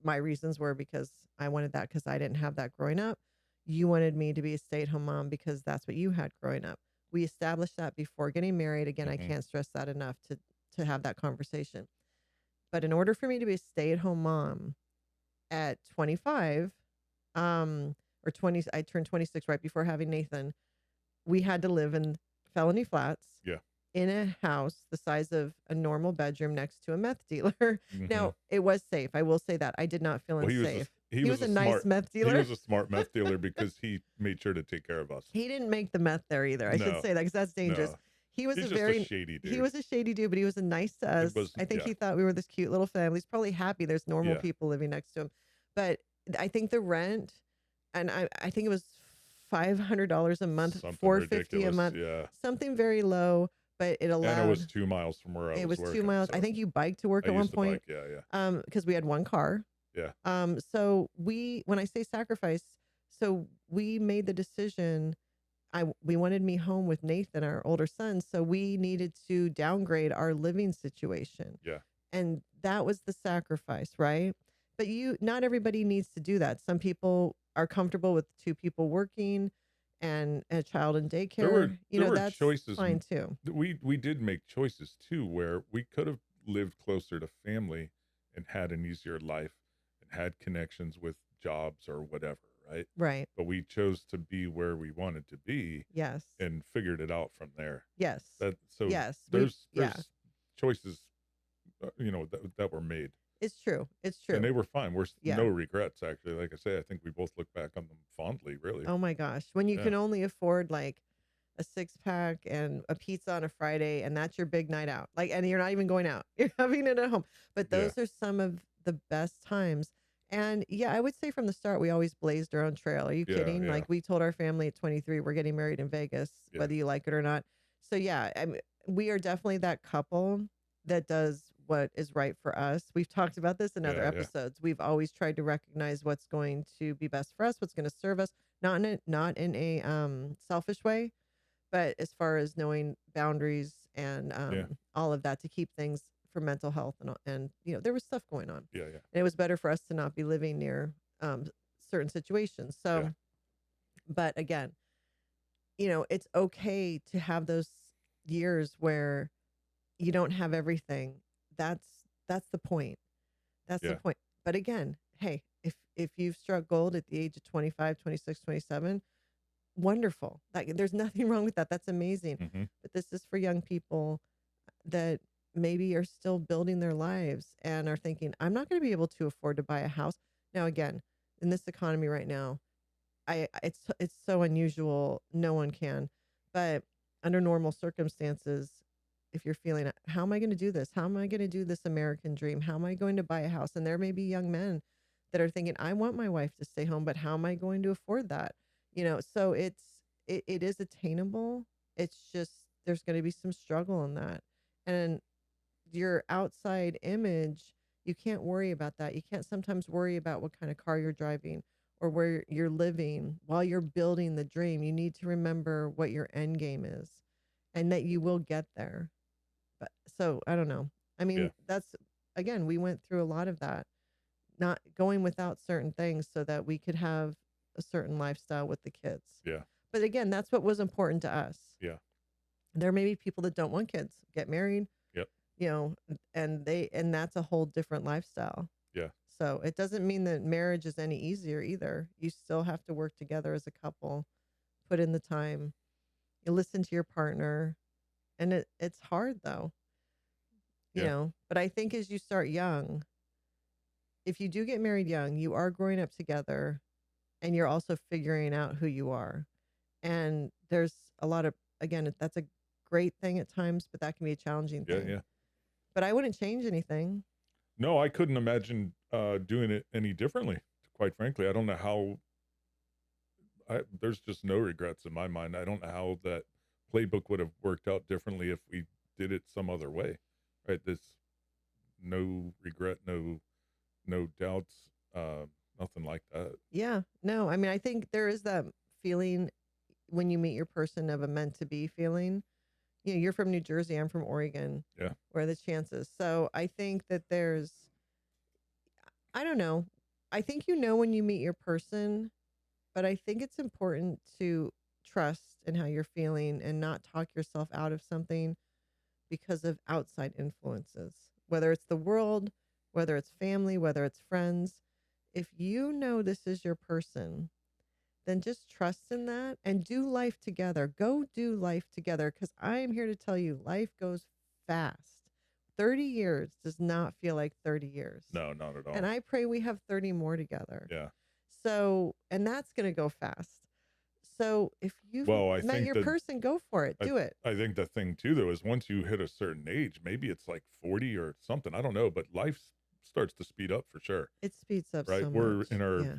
My reasons were because I wanted that because I didn't have that growing up. You wanted me to be a stay-at-home mom because that's what you had growing up. We established that before getting married. Again, I can't stress that enough to have that conversation. But in order for me to be a stay-at-home mom at 25, or 20, I turned 26 right before having Nathan, we had to live in Felony Flats. Yeah. In a house the size of a normal bedroom next to a meth dealer. Now, it was safe. I will say that. I did not feel unsafe. He was a nice meth dealer. He was a smart meth dealer because he made sure to take care of us. He didn't make the meth there either. I should say that because that's dangerous. No. He was He's a shady dude. He was a shady dude, but he was nice to us. I think he thought we were this cute little family. He's probably happy there's normal people living next to him. But I think the rent, and I think it was $500 a month, $450 a month, something very low. But it allowed. And it was 2 miles from where I was. It was working, 2 miles. So. I think you biked to work at one point. Yeah. Because we had one car. Yeah. So when I say sacrifice, so we made the decision. We wanted me home with Nathan, our older son. So we needed to downgrade our living situation. Yeah. And that was the sacrifice, right? But not everybody needs to do that. Some people are comfortable with 2 people working and a child in daycare. There were that's choices, fine too. We did make choices too, where we could have lived closer to family and had an easier life and had connections with jobs or whatever, right? Right. But we chose to be where we wanted to be. Yes. And figured it out from there. Yes. Yes. There's choices, that were made. It's true. It's true. And they were fine. No regrets, actually. Like I say, I think we both look back on them fondly, really. Oh my gosh. When you can only afford like a 6-pack and a pizza on a Friday, and that's your big night out. And you're not even going out. You're having it at home. But those are some of the best times. And I would say from the start, we always blazed our own trail. Are you kidding? Yeah. Like we told our family at 23, we're getting married in Vegas, whether you like it or not. So we are definitely that couple that does what is right for us. We've talked about this in other Yeah, yeah, episodes. We've always tried to recognize what's going to be best for us, what's going to serve us, not in a selfish way, but as far as knowing boundaries and yeah, all of that to keep things for mental health and there was stuff going on, yeah, yeah, and it was better for us to not be living near certain situations. yeah, So, but again, it's okay to have those years where you don't have everything. That's that's the point. That's the yeah. point. But again, hey, if you've struck gold at the age of 25, 26, 27, wonderful. There's nothing wrong with that. That's amazing. Mm-hmm. But this is for young people that maybe are still building their lives and are thinking, I'm not going to be able to afford to buy a house. Now again, in this economy right now, it's so unusual. No one can. But under normal circumstances, if you're feeling, how am I going to do this? How am I going to do this American dream? How am I going to buy a house? And there may be young men that are thinking, I want my wife to stay home, but how am I going to afford that? So it is attainable. It's just there's going to be some struggle in that. And your outside image, you can't worry about that. You can't sometimes worry about what kind of car you're driving or where you're living while you're building the dream. You need to remember what your end game is and that you will get there. But so I don't know. I Yeah, mean, that's again, we went through a lot of that, not going without certain things so that we could have a certain lifestyle with the kids. yeah, But again, that's what was important to us. yeah, There may be people that don't want kids, get married, yep, you know, and that's a whole different lifestyle. yeah, So it doesn't mean that marriage is any easier either. You still have to work together as a couple, put in the time, you listen to your partner, and it's hard though, yeah, But I think as you start young, if you do get married young, you are growing up together and you're also figuring out who you are. And there's a lot of, again, that's a great thing at times, but that can be a challenging yeah, thing. yeah. But I wouldn't change anything. No, I couldn't imagine doing it any differently. Quite frankly, I don't know how. There's just no regrets in my mind. I don't know how that playbook would have worked out differently if we did it some other way. Right? This no regret, no doubts, nothing like that. Yeah. No, I mean, I think there is that feeling when you meet your person of a meant to be feeling. You're from New Jersey, I'm from Oregon. Yeah, Where are the chances? So I think that I don't know. I think when you meet your person, but I think it's important to trust in how you're feeling and not talk yourself out of something because of outside influences, whether it's the world, whether it's family, whether it's friends. If you know this is your person, then just trust in that and do life together. Go do life together because I am here to tell you life goes fast. 30 years does not feel like 30 years. no, not at all. And I pray we have 30 more together. Yeah. So, and that's going to go fast. So if you've Well, I met think your person, go for it. Do it. I think the thing too, though, is once you hit a certain age, maybe it's like 40 or something. I don't know, but life starts to speed up for sure. It speeds up Right? so We're much. in our Yeah.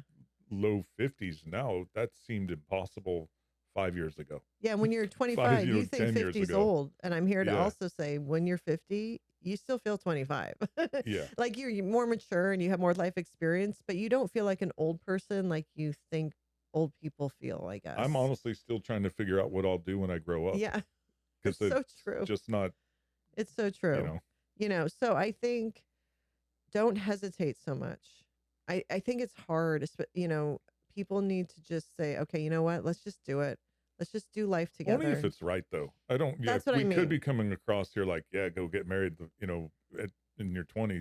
low 50s now. That seemed impossible 5 years ago. Yeah. When you're 25, you think 10 years 50 is ago. old. And I'm here to Yeah. also say when you're 50, you still feel 25. Yeah. Like you're more mature and you have more life experience, but you don't feel like an old person like you think old people feel, I guess. I'm honestly still trying to figure out what I'll do when I grow up. Yeah. Because It's so true. just not, It's so true. So I think don't hesitate so much. I think it's hard. People need to just say, okay, you know what? Let's just do it. Let's just do life together. only if it's right, though. I don't, yeah, That's what I we mean. could be coming across here like, yeah, go get married, in your 20s.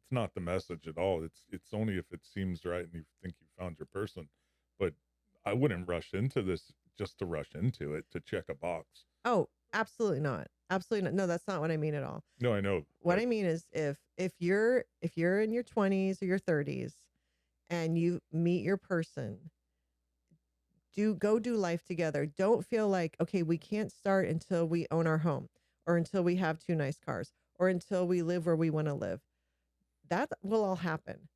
It's not the message at all. It's only if it seems right and you think you found your person. But I wouldn't rush into this just to rush into it to check a box. Oh, absolutely not. Absolutely not. No, that's not what I mean at all. No, I know. What I mean is if you're in your 20s or your 30s and you meet your person, go do life together. Don't feel like, okay, we can't start until we own our home or until we have 2 nice cars or until we live where we want to live. That will all happen.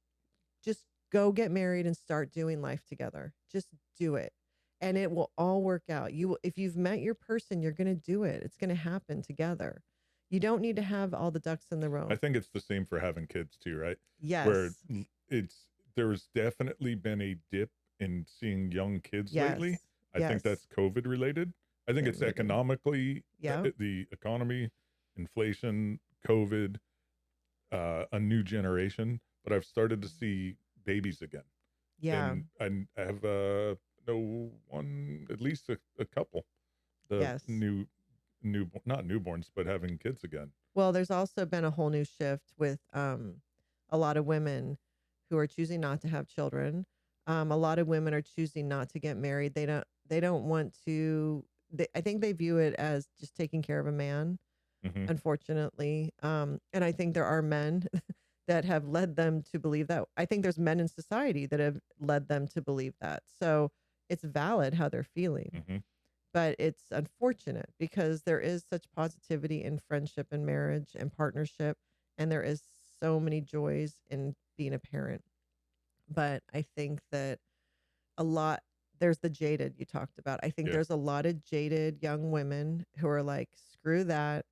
Just go get married and start doing life together. Just do it. And it will all work out. If you've met your person, you're going to do it. It's going to happen together. You don't need to have all the ducks in the row. I think it's the same for having kids too, right? Where Yes. there's definitely been a dip in seeing young kids Yes. lately. I think Yes. that's COVID related. I think It it's might be. economically, Yeah. the economy, inflation, COVID, a new generation. But I've started to see babies again, Yeah. and I have no one, at least a couple, the Yes. new not newborns, but having kids again. Well, there's also been a whole new shift with a lot of women who are choosing not to have children. A lot of women are choosing not to get married. They don't want to. I think they view it as just taking care of a man, Hmm. unfortunately. And I think there are men that have led them to believe that. I think there's men in society that have led them to believe that. So it's valid how they're feeling, Hmm. but it's unfortunate because there is such positivity in friendship and marriage and partnership, and there is so many joys in being a parent. But I think that a lot there's the jaded you talked about. I think Yeah. there's a lot of jaded young women who are like, screw that.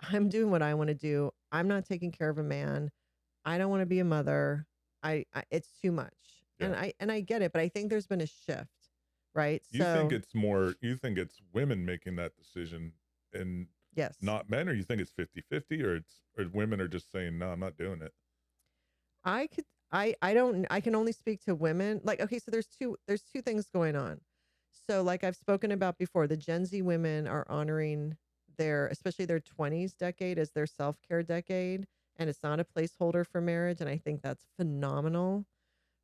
I'm doing what I want to do. I'm not taking care of a man. I don't want to be a mother. I it's too much. Yeah. And I get it, but I think there's been a shift, right? You think So, it's more, you think it's women making that decision and yes. not men, or you think it's 50-50, or women are just saying, no, I'm not doing it? I could I don't I can only speak to women. Like, okay, so there's two things going on. So like I've spoken about before, the Gen Z women are honoring their, especially their 20s decade, as their self-care decade, and it's not a placeholder for marriage, and I think that's phenomenal.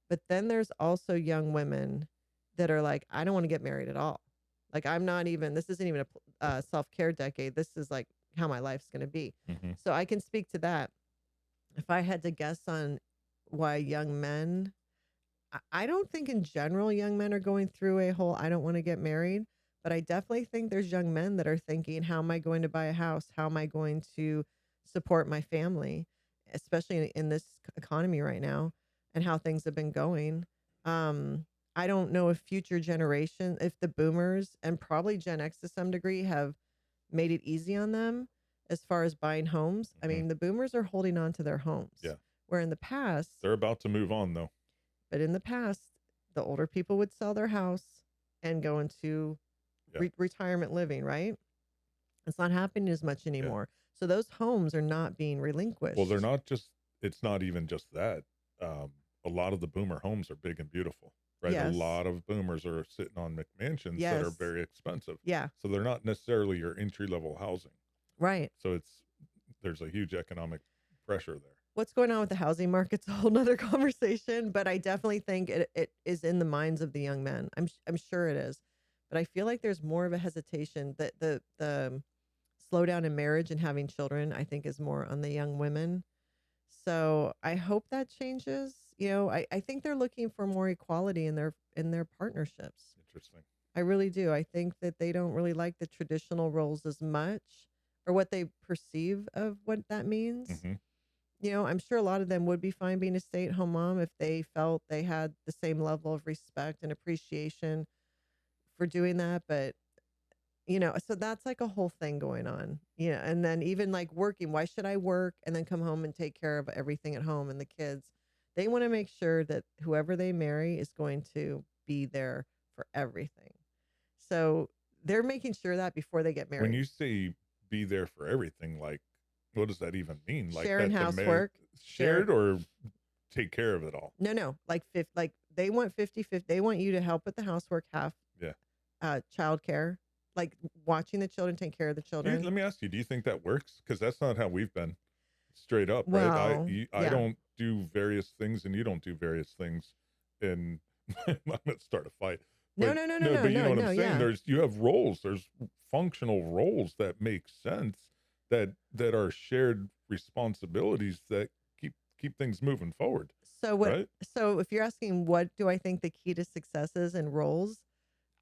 But then there's also young women that are like, I don't want to get married at all. Like, I'm not even, this isn't even a self-care decade. This is like how my life's going to be. Hmm. So I can speak to that. If I had to guess on why young men, I don't think in general young men are going through a whole I don't want to get married, but I definitely think there's young men that are thinking, how am I going to buy a house? How am I going to support my family, especially in this economy right now and how things have been going. Um, I don't know if future generation, if the boomers and probably Gen X to some degree have made it easy on them as far as buying homes. I Hmm. mean, the boomers are holding on to their homes, Yeah. where in the past, They're about to move on though. but in the past, the older people would sell their house and go into Yeah. retirement living, right? It's not happening as much Yeah. anymore. So those homes are not being Well, relinquished. it's not even just that. Um, a lot of the boomer homes are big and beautiful, right? A Yes. lot of boomers are sitting on McMansions that are Yes. very expensive. Yeah. So they're not necessarily your entry level housing. Right. So there's a huge economic pressure there. What's going on with the housing market's a whole nother conversation, but I definitely think it is in the minds of the young men. I'm sure it is, but I feel like there's more of a hesitation that the slowdown in marriage and having children, I think, is more on the young women. So I hope that changes. I think they're looking for more equality in their partnerships. Interesting. I really do. I think that they don't really like the traditional roles as much, or what they perceive of what that means. Hmm. I'm sure a lot of them would be fine being a stay-at-home mom if they felt they had the same level of respect and appreciation for doing that. But, so that's like a whole thing going on. Yeah. And then even like working, why should I work and then come home and take care of everything at home and the kids? They want to make sure that whoever they marry is going to be there for everything. So they're making sure that before they get When married. you say be there for everything, like, what does that even mean? Like Sharing that the housework. shared, or take care of it all? No, like they want 50-50. They want you to help with the housework half, Yeah. childcare, like watching the children, take care of the children. Let me ask you, do you think that works? Because that's not how we've been, straight up, right? Well, I yeah. don't do various things and you don't do various things. And I'm going to start a fight. No, But no, no, no, no, but you no, know what no, I'm saying? yeah. You have roles, there's functional roles that make sense, that are shared responsibilities that keep things moving forward, So right? so if you're asking what do I think the key to success is in roles,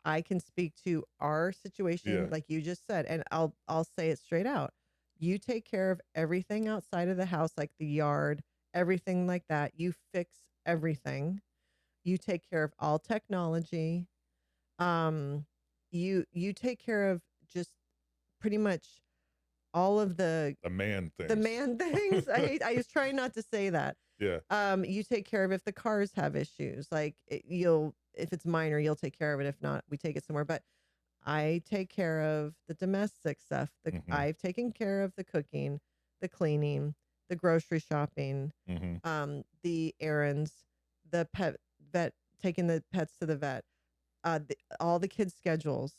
I can speak to our situation, Yeah. like you just said, and I'll say it straight out. You take care of everything outside of the house, like the yard, everything like that. You fix everything. You take care of all technology. Um, you take care of just pretty much all of The man things. the man things. I was trying not to say that. Yeah. You take care of if the cars have issues, like if it's minor, you'll take care of it. If not, we take it somewhere. But I take care of the domestic stuff. I've taken care of the cooking, the cleaning, the grocery shopping, the errands, the vet, taking the pets to the vet, all the kids' schedules.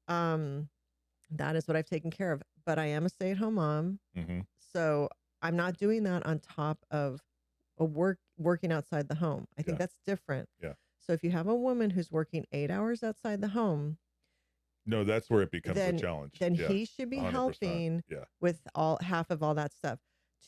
That is what I've taken care of. But I am a stay-at-home mom, so I'm not doing that on top of working outside the home. I think that's different. Yeah. So if you have a woman who's working 8 hours outside the home, no, that's where it becomes a challenge. Then he should be 100%. helping Yeah. with half of all that stuff.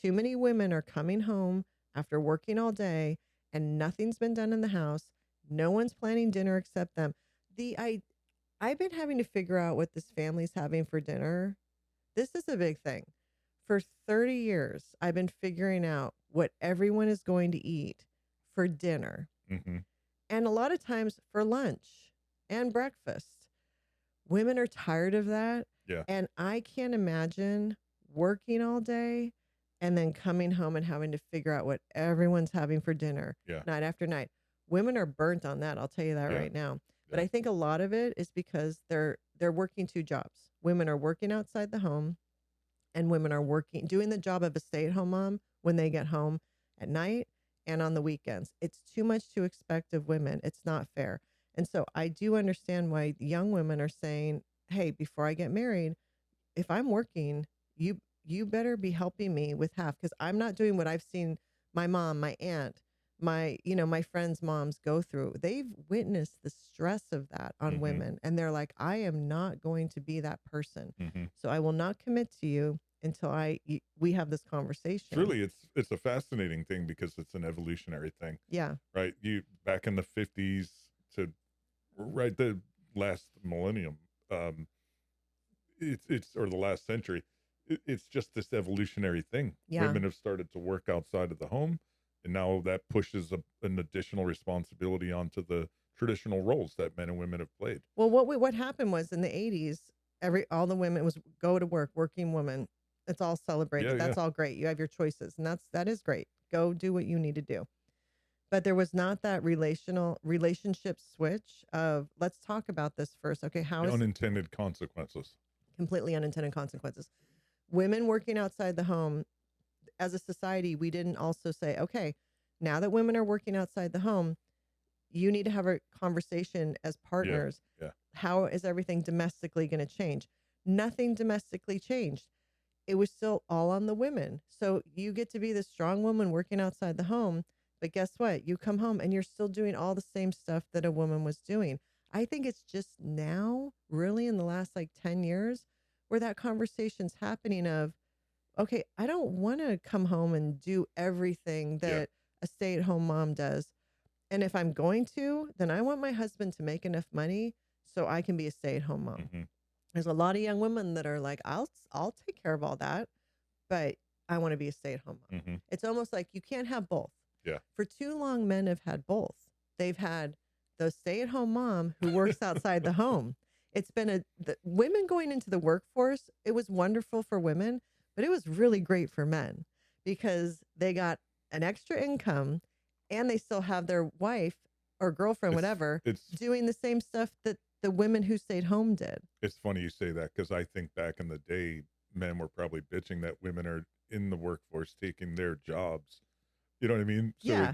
Too many women are coming home after working all day and nothing's been done in the house. No one's planning dinner except them. I've been having to figure out what this family's having for dinner. This is a big thing. For 30 years, I've been figuring out what everyone is going to eat for dinner. And a lot of times for lunch and breakfast. Women are tired of that. Yeah. And I can't imagine working all day and then coming home and having to figure out what everyone's having for dinner night after night. Women are burnt on that. I'll tell you that right now. But I think a lot of it is because they're working 2 jobs. Women are working outside the home, and women are doing the job of a stay-at-home mom when they get home at night and on the weekends. It's too much to expect of women. It's not fair. And so I do understand why young women are saying, hey, before I get married, if I'm working, you better be helping me with half, because I'm not doing what I've seen my mom, my aunt, my friends' moms go through. They've witnessed the stress of that on women. And they're like, I am not going to be that person. So I will not commit to you until we have this conversation. Really, it's a fascinating thing because it's an evolutionary thing. Yeah. Right. You back in the 50s to the last millennium, it's or the last century, it's just this evolutionary thing. Yeah. Women have started to work outside of the home, and now that pushes an additional responsibility onto the traditional roles that men and women have played. Well, what happened was in the 80s, all the women was go to work, working woman. It's all celebrated. That's all great. You have your choices, and that is great. Go do what you need to do. But there was not that relationship switch of, let's talk about this first. Okay, how is unintended consequences? Completely unintended consequences. Women working outside the home, as a society, we didn't also say, okay, now that women are working outside the home, you need to have a conversation as partners. Yeah. How is everything domestically going to change? Nothing domestically changed. It was still all on the women. So you get to be the strong woman working outside the home. But guess what? You come home and you're still doing all the same stuff that a woman was doing. I think it's just now, really in the last 10 years, where that conversation's happening of, okay, I don't want to come home and do everything that a stay-at-home mom does. And if I'm going to, then I want my husband to make enough money so I can be a stay-at-home mom. There's a lot of young women that are like, I'll take care of all that, but I want to be a stay-at-home mom. It's almost like you can't have both. Yeah. For too long, men have had both. They've had the stay-at-home mom who works outside the home. It's been the women going into the workforce. It was wonderful for women, but it was really great for men because they got an extra income and they still have their wife or girlfriend, it's doing the same stuff that the women who stayed home did. It's funny you say that because I think back in the day, men were probably bitching that women are in the workforce taking their jobs. You know what I mean? So yeah.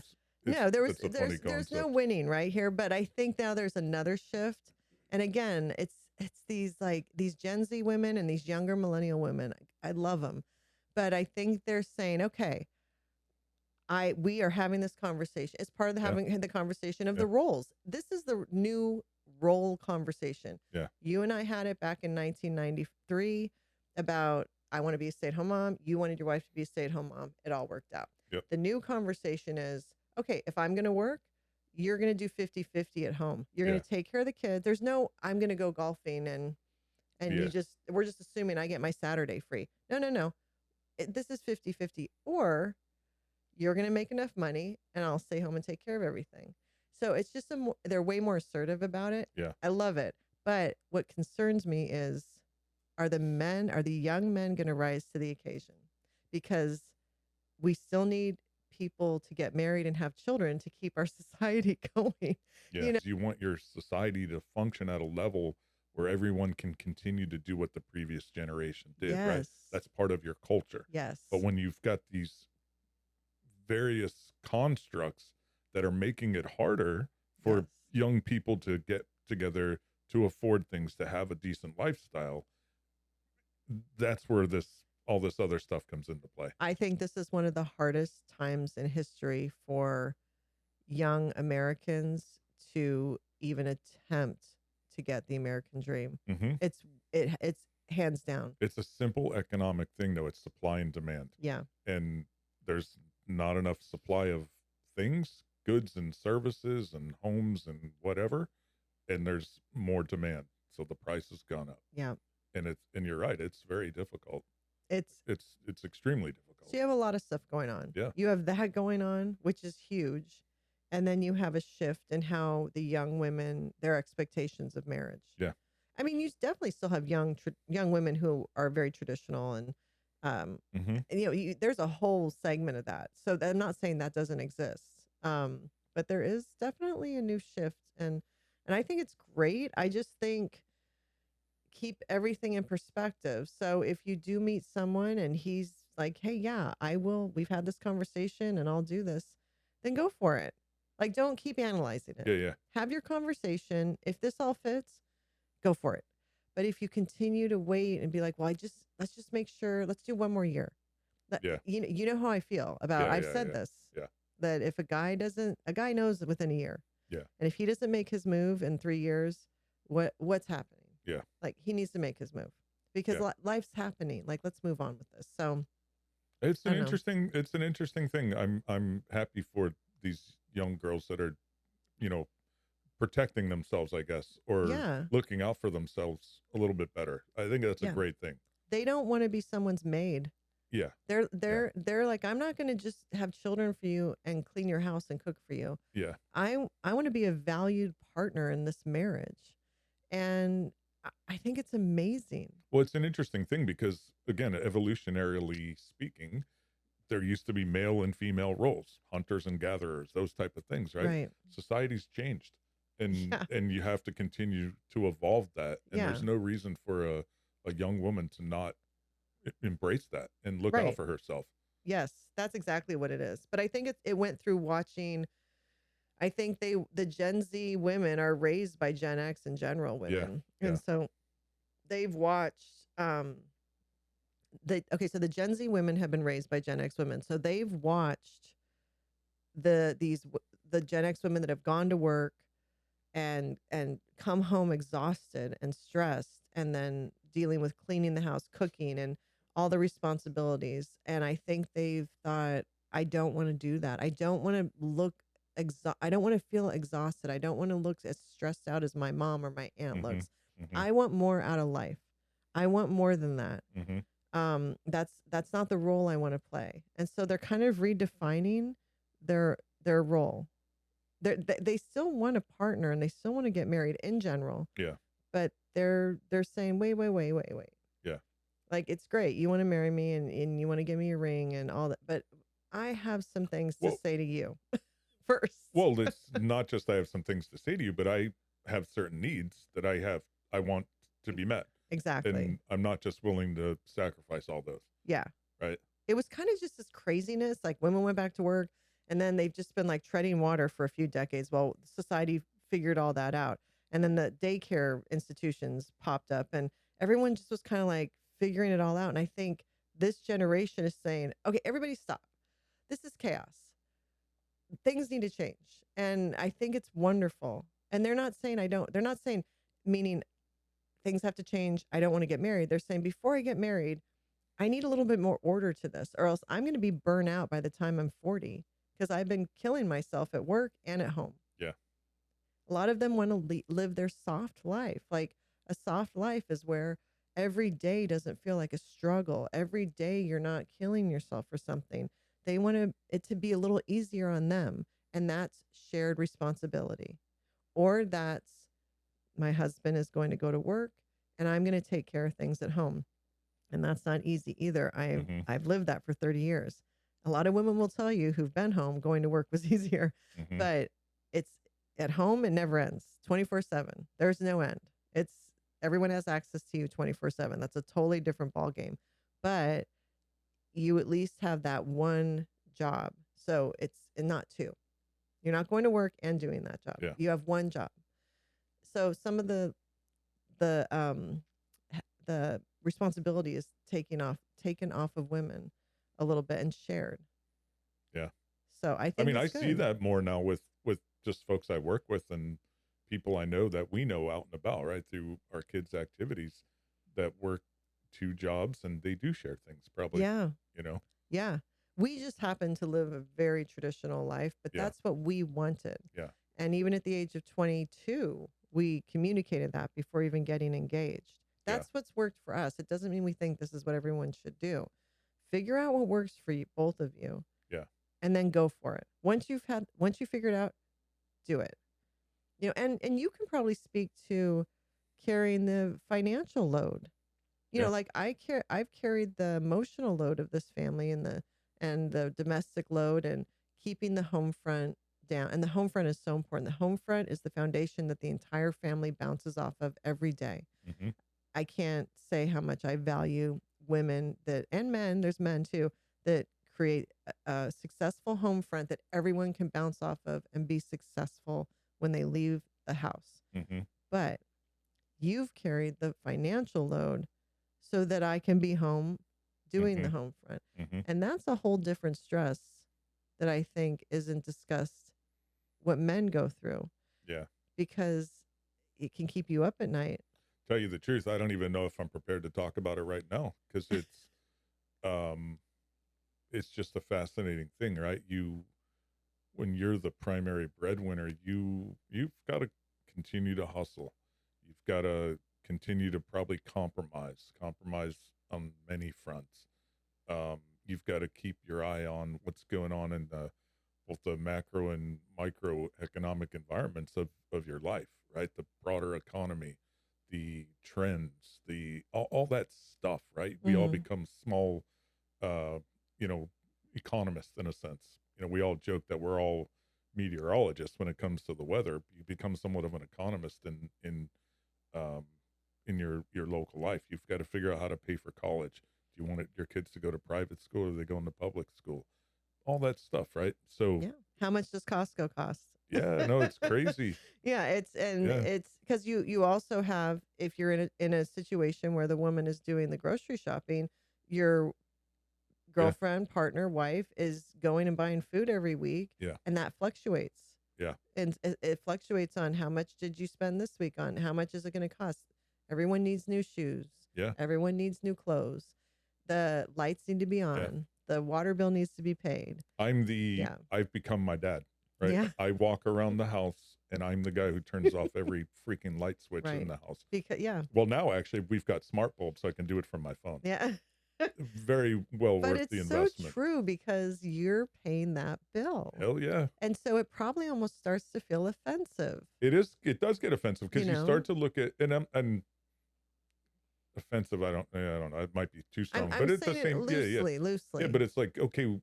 There's no winning right here, but I think now there's another shift. And again, it's these Gen Z women and these younger millennial women. I love them. But I think they're saying, okay, we are having this conversation. It's part of having the conversation of the roles. This is the new role conversation. Yeah. You and I had it back in 1993 about, I want to be a stay-at-home mom. You wanted your wife to be a stay-at-home mom. It all worked out. Yep. The new conversation is, okay, if I'm going to work, you're going to do 50-50 at home. You're going to take care of the kids. There's no, I'm going to go golfing and we're just assuming I get my Saturday free. No. This is 50-50. Or you're going to make enough money and I'll stay home and take care of everything. So it's just they're way more assertive about it. Yeah. I love it. But what concerns me is, are the young men going to rise to the occasion? Because we still need people to get married and have children to keep our society going. Yeah, you want your society to function at a level where everyone can continue to do what the previous generation did, right? Yes. That's part of your culture. Yes. But when you've got these various constructs that are making it harder for Yes. young people to get together, to afford things, to have a decent lifestyle, that's where all this other stuff comes into play. I think this is one of the hardest times in history for young Americans to even attempt to get the American dream. Mm-hmm. It's hands down. It's a simple economic thing, though. It's supply and demand. Yeah. And there's not enough supply of things, goods and services and homes and whatever, and there's more demand. So the price has gone up. Yeah. And you're right, it's very difficult. It's extremely difficult. So you have a lot of stuff going on. Yeah. You have that going on, which is huge. And then you have a shift in how the young women, their expectations of marriage. Yeah. I mean, you definitely still have young women who are very traditional, and and, there's a whole segment of that. So I'm not saying that doesn't exist, but there is definitely a new shift, and I think it's great. I just think keep everything in perspective. So if you do meet someone and he's like, "Hey, yeah, I will. We've had this conversation, and I'll do this," then go for it. Like, don't keep analyzing it. Yeah. Have your conversation. If this all fits, go for it. But if you continue to wait and be like, well, let's just make sure, let's do one more year. Yeah. You know how I feel about, I've said this, that if a guy knows within a year. Yeah. And if he doesn't make his move in 3 years, what's happening? Yeah. Like, he needs to make his move because life's happening. Like, let's move on with this. So it's an interesting thing. I'm happy for these young girls that are, protecting themselves, I guess, or looking out for themselves a little bit better. I think that's a great thing. They don't want to be someone's maid. Yeah. They're like, I'm not going to just have children for you and clean your house and cook for you. Yeah. I want to be a valued partner in this marriage. And I think it's amazing. Well, it's an interesting thing because, again, evolutionarily speaking, there used to be male and female roles, hunters and gatherers, those type of things, right? Right. Society's changed, and you have to continue to evolve that. And there's no reason for a young woman to not embrace that and look out for herself. Yes, that's exactly what it is. But I think it went through watching. I think the Gen Z women are raised by Gen X and general women, and so they've watched. So the Gen Z women have been raised by Gen X women. So they've watched the Gen X women that have gone to work and come home exhausted and stressed, and then dealing with cleaning the house, cooking, and all the responsibilities. And I think they've thought, I don't want to do that. I don't want to look I don't want to feel exhausted. I don't want to look as stressed out as my mom or my aunt looks. Mm-hmm. I want more out of life. I want more than that. Mm-hmm. That's not the role I want to play. And so they're kind of redefining their role. They still want a partner and they still want to get married in general. Yeah. But they're saying, wait. Yeah. Like, it's great. You want to marry me and you want to give me a ring and all that. But I have some things to say to you first. Well, it's not just I have some things to say to you, but I have certain needs that I want to be met. Exactly. And I'm not just willing to sacrifice all those. Yeah. Right. It was kind of just this craziness. Like, women went back to work and then they've just been like treading water for a few decades while society figured all that out. And then the daycare institutions popped up and everyone just was kind of like figuring it all out. And I think this generation is saying, okay, everybody stop. This is chaos. Things need to change. And I think it's wonderful. And they're not saying they're not saying, meaning things have to change. I don't want to get married. They're saying, before I get married, I need a little bit more order to this, or else I'm going to be burnt out by the time I'm 40 because I've been killing myself at work and at home. Yeah. A lot of them want to live their soft life. Like, a soft life is where every day doesn't feel like a struggle. Every day you're not killing yourself for something. They want it to be a little easier on them. And that's shared responsibility. Or that's, my husband is going to go to work and I'm going to take care of things at home. And that's not easy either. Mm-hmm. I've lived that for 30 years. A lot of women will tell you who've been home going to work was easier, Mm-hmm. but it's at home. It never ends 24/7. There's no end. It's everyone has access to you 24/7. That's a totally different ball game, but you at least have that one job. So it's and not two. You're not going to work and doing that job. Yeah. You have one job. So some of the the responsibility is taken off of women a little bit and shared. Yeah. So I I think mean, I it's see good. that more now with just folks I work with and people I know that we know out and about, right, through our kids' activities that work two jobs and they do share things probably, Yeah. you know? Yeah. We just happen to live a very traditional life, but Yeah. that's what we wanted. Yeah. And even at the age of 22, we communicated that before even getting engaged. Yeah. That's what's worked for us. It doesn't mean we think this is what everyone should do. Figure out what works for you, both of you, Yeah. and then go for it. Once you figure it out, do it. And you can probably speak to carrying the financial load. Yeah. Like I've carried the emotional load of this family and the domestic load and keeping the home front down. And the home front is so important. The home front is the foundation that the entire family bounces off of every day. Mm-hmm. I can't say how much I value women and men, there's men too, that create a successful home front that everyone can bounce off of and be successful when they leave the house. Mm-hmm. But you've carried the financial load so that I can be home doing Mm-hmm. the home front. Mm-hmm. And that's a whole different stress that I think isn't discussed what men go through. Yeah. Because it can keep you up at night. Tell you the truth, I don't even know if I'm prepared to talk about it right now because it's just a fascinating thing, right? When you're the primary breadwinner, you've got to continue to hustle. You've got to continue to probably compromise on many fronts. You've got to keep your eye on what's going on in both the macro and microeconomic environments of your life, right? The broader economy, the trends, all that stuff, right? We all become small, economists in a sense. We all joke that we're all meteorologists when it comes to the weather. You become somewhat of an economist in your local life. You've got to figure out how to pay for college. Do you want your kids to go to private school or are they going to public school? All that stuff, right? So yeah. How much does Costco cost? Yeah, no, it's crazy. Yeah, it's because you also have, if you're in a situation where the woman is doing the grocery shopping, your girlfriend, partner, wife is going and buying food every week. Yeah. And that fluctuates. Yeah. And it fluctuates on how much did you spend this week on? How much is it going to cost? Everyone needs new shoes. Yeah. Everyone needs new clothes. The lights need to be on. Yeah. The water bill needs to be paid. I've become my dad, right? Yeah. I walk around the house and I'm the guy who turns off every freaking light switch in the house. Well, now actually we've got smart bulbs, so I can do it from my phone. Yeah. Very well but worth the it's investment. so true because you're paying that bill. Hell yeah. And so it probably almost starts to feel offensive. It does get offensive because you start to look at and offensive. I don't know. It might be too strong, but it's the same. Loosely. Yeah, but it's like, okay,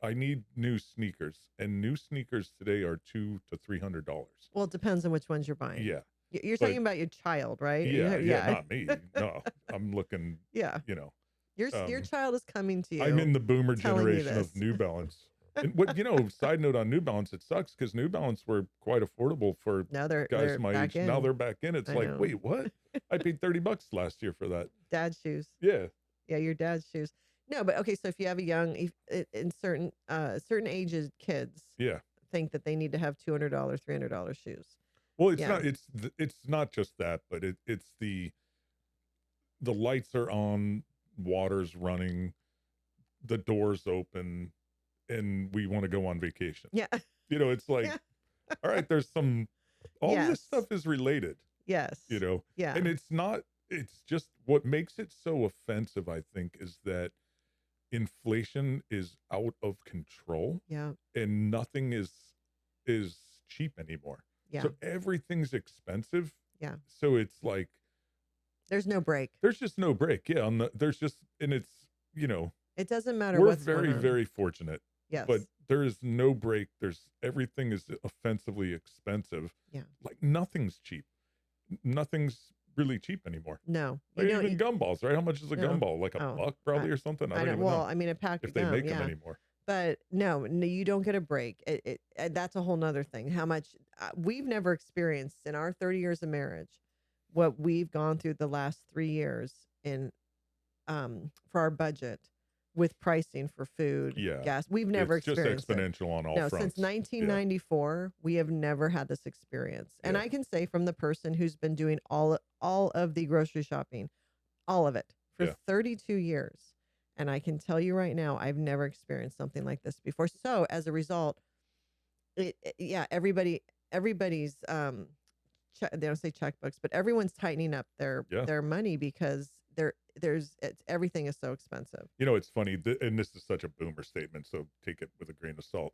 I need new sneakers, and new sneakers today are $200 to $300. Well, it depends on which ones you're buying. Yeah. You're talking about your child, right? Yeah, not me. No, I'm looking. Yeah. Your child is coming to you. I'm in the boomer generation of New Balance. And side note on New Balance, it sucks because New Balance were quite affordable for guys my age. Now they're back in. It's like, wait, what? I paid $30 last year for that. Dad's shoes. Yeah. Yeah, your dad's shoes. No, but okay, so if you have in certain ages, kids think that they need to have $200, $300 shoes. Well, it's not just that, but it's the lights are on, water's running, the doors open, and we want to go on vacation. Yeah. It's like, all right, there's all this stuff is related. Yes. Yeah. And it's just what makes it so offensive, I think, is that inflation is out of control. Yeah. And nothing is cheap anymore. Yeah. So everything's expensive. Yeah. So it's like There's no break. There's just no break. Yeah, there's just, and it's, you know, It doesn't matter we're what's going very, on. very fortunate, but Yes. there is no break. Everything is offensively expensive. Yeah. Like nothing's cheap. Nothing's really cheap anymore. No. Like even gumballs, right? How much is a No. gumball? Like a Oh, buck probably or something? I don't even well, know I mean, a pack if of they gum, make them yeah. anymore. But no, you don't get a break. That's a whole nother thing. How much we've never experienced in our 30 years of marriage, what we've gone through the last 3 years in for our budget with pricing for food, Yeah. gas. We've never It's just experienced it. exponential on all No, fronts. since 1994, we have never had this experience. And Yeah. I can say from the person who's been doing all of the grocery shopping, all of it for Yeah. 32 years. And I can tell you right now, I've never experienced something like this before. So as a result, everybody's they don't say checkbooks, but everyone's tightening up their money because everything is so expensive. You know, it's funny, and this is such a boomer statement, so take it with a grain of salt.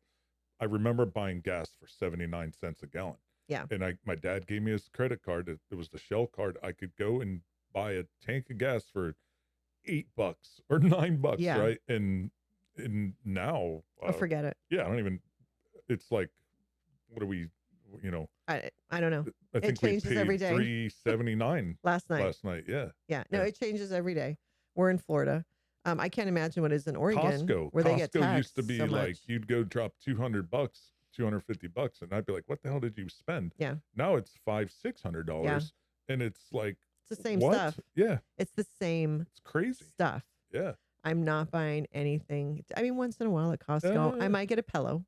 I remember buying gas for 79 cents a gallon. Yeah. And my dad gave me his credit card. It was the Shell card. I could go and buy a tank of gas for $8 or $9, Yeah. right? And now, Forget it. yeah, I don't even. It's like, what are we? You know, I don't know. I think we changes paid every day. $3.79 Last night. Yeah. Yeah. No, Yeah. it changes every day. We're in Florida. I can't imagine what it is in Oregon. Costco, where they get taxed used to be so like much. you'd go drop $200, $250, and I'd be like, "What the hell did you spend?" Yeah. Now it's $500-$600, Yeah. and it's like It's the same what? stuff. Yeah, It's the same it's crazy. stuff. Yeah, I'm not buying anything. I mean, once in a while at Costco, I might get a pillow,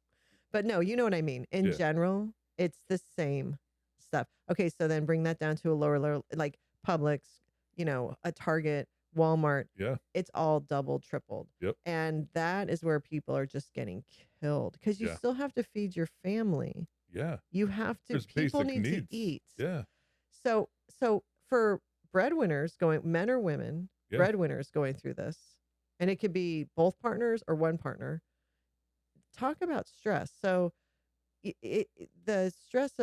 but no, you know what I mean. In Yeah. general, it's the same stuff. Okay, so then bring that down to a lower, like Publix, a Target, Walmart. yeah, It's all doubled, tripled. Yep. And that is where people are just getting killed because you Yeah. still have to feed your family. yeah. You have to. There's People basic need needs. to eat. Yeah, So for breadwinners men or women, Yeah. breadwinners going through this, and it could be both partners or one partner. Talk about stress. So the stress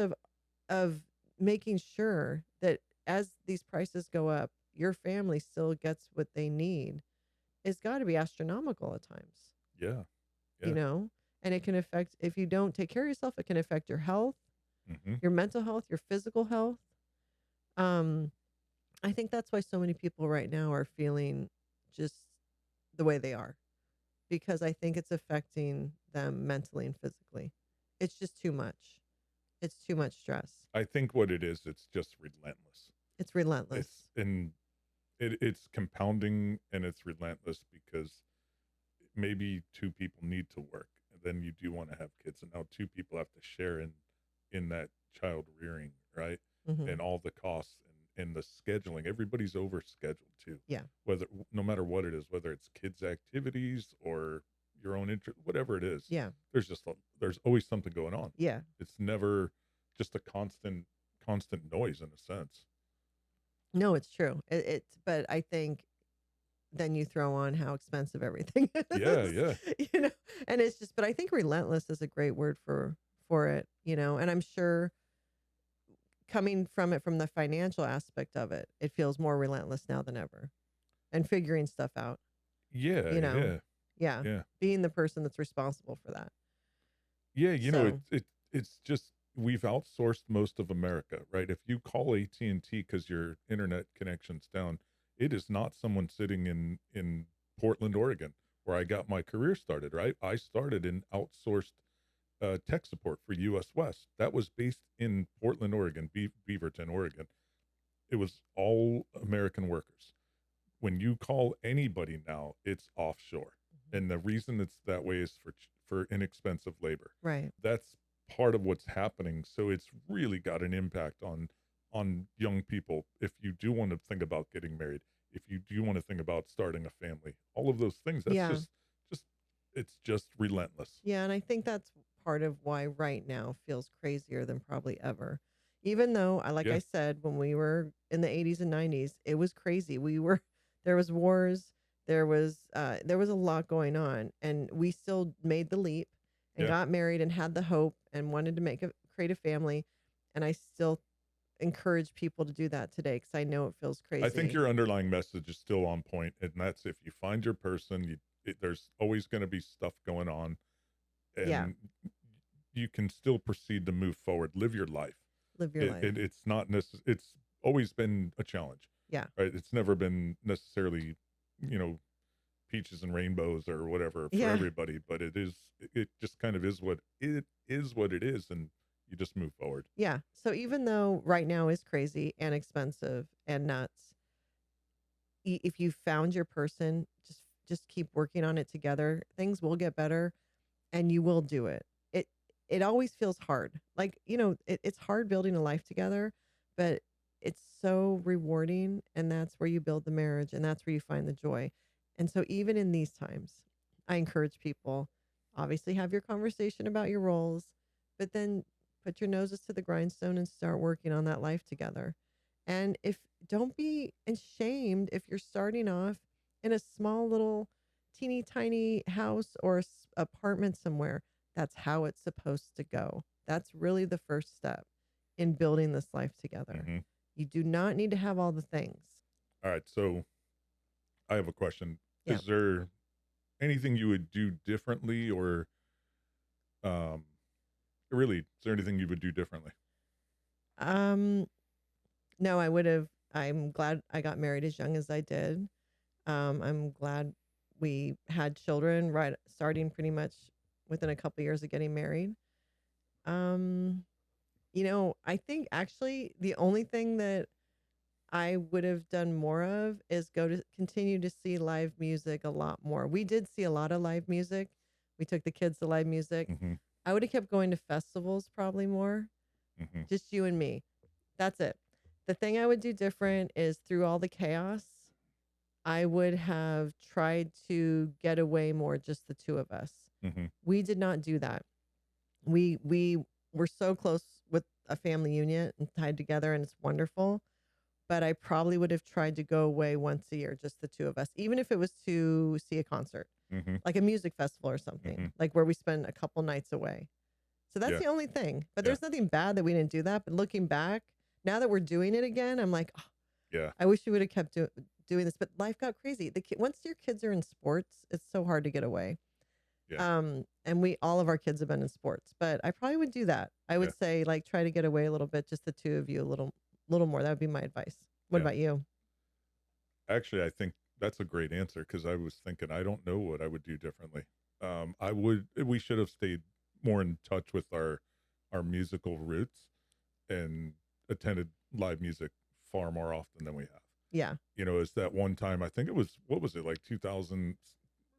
of making sure that as these prices go up, your family still gets what they need is got to be astronomical at times. yeah, And it can affect, if you don't take care of yourself, it can affect your health, your mental health, your physical health. I think that's why so many people right now are feeling just the way they are, because I think it's affecting them mentally and physically. It's just too much. It's too much stress. I think what it is, it's just relentless. It's relentless. It's compounding, and it's relentless because maybe two people need to work, and then you do want to have kids, and now two people have to share in that child rearing, right? Mhm. And all the costs and the scheduling. Everybody's over scheduled too. Yeah. No matter what it is, whether it's kids' activities or your own interest, whatever it is. Yeah. There's always something going on. Yeah. It's never just a constant noise in a sense. No, it's true. But I think then you throw on how expensive everything is. Yeah. And it's just, but I think relentless is a great word for it, and I'm sure coming from the financial aspect of it, it feels more relentless now than ever, and figuring stuff out. Yeah. Yeah. Being the person that's responsible for that. Yeah, So- it's just we've outsourced most of America, right? If you call AT&T because your internet connection's down, it is not someone sitting in Portland, Oregon, where I got my career started, right? I started in outsourced tech support for US West. That was based in Portland, Oregon, Beaverton, Oregon. It was all American workers. When you call anybody now, it's offshore. And the reason it's that way is for inexpensive labor. Right. That's part of what's happening. So it's really got an impact on young people. If you do want to think about getting married, if you do want to think about starting a family, all of those things, that's it's just relentless. Yeah. And I think that's part of why right now feels crazier than probably ever. Even though, like I said, when we were in the 80s and 90s, it was crazy. There was wars, there was a lot going on, and we still made the leap and got married and had the hope and wanted to create a family. And I still encourage people to do that today because I know it feels I think crazy. your underlying message is still on point, and that's if you find your person, there's always going to be stuff going on, Yeah, and you can still proceed to move forward, live your life. live your life. It's not it's always been a challenge, Yeah, right? It's never been necessarily, you know, peaches and rainbows or whatever for yeah, everybody, but it just kind of is what it is, and you just move forward. yeah. So even though right now is crazy and expensive and nuts, if you found your person, just keep working on it together. Things will get better, and you will do it. It always feels hard. Like, it's hard building a life together, but it's so rewarding, and that's where you build the marriage, and that's where you find the joy. And so even in these times, I encourage people, obviously have your conversation about your roles, but then put your noses to the grindstone and start working on that life together. And if don't be ashamed if you're starting off in a small little teeny tiny house or apartment somewhere. That's how it's supposed to go. That's really the first step in building this life together. Hmm. You do not need to have all the things. All right, so I have a question. Yeah. Is there anything you would do differently, or really, is there anything you would do differently? Um, no, I'm glad I got married as young as I did. I'm glad we had children right starting pretty much within a couple years of getting married. Um, I think actually the only thing that I would have done more of is continue to see live music a lot more. We did see a lot of live music. We took the kids to live music. Hmm. I would have kept going to festivals probably more. Hmm. Just you and me. That's it. The thing I would do different is through all the chaos, I would have tried to get away more, just the two of us. Hmm. We did not do that. We were so close with a family unit and tied together, and it's wonderful. But I probably would have tried to go away once a year, just the two of us, even if it was to see a concert, Hmm. like a music festival or Hmm. something, like where we spend a couple nights away. So that's Yeah. the only thing. But Yeah. there's nothing bad that we didn't do that. But looking back, now that we're doing it again, I'm like, oh, Yeah. I wish we would have kept doing this. But life got crazy. Once your kids are in sports, it's so hard to get away. Yeah. And all of our kids have been in sports, but I probably would do that. I would Yeah. say like try to get away a little bit, just the two of you, little more. That would be my advice. What Yeah. about you? Actually, I think that's a great answer, because I was thinking I don't know what I would do differently. We should have stayed more in touch with our musical roots and attended live music far more often than we have. Yeah. It's that one time, I think it was, what was it, like 2000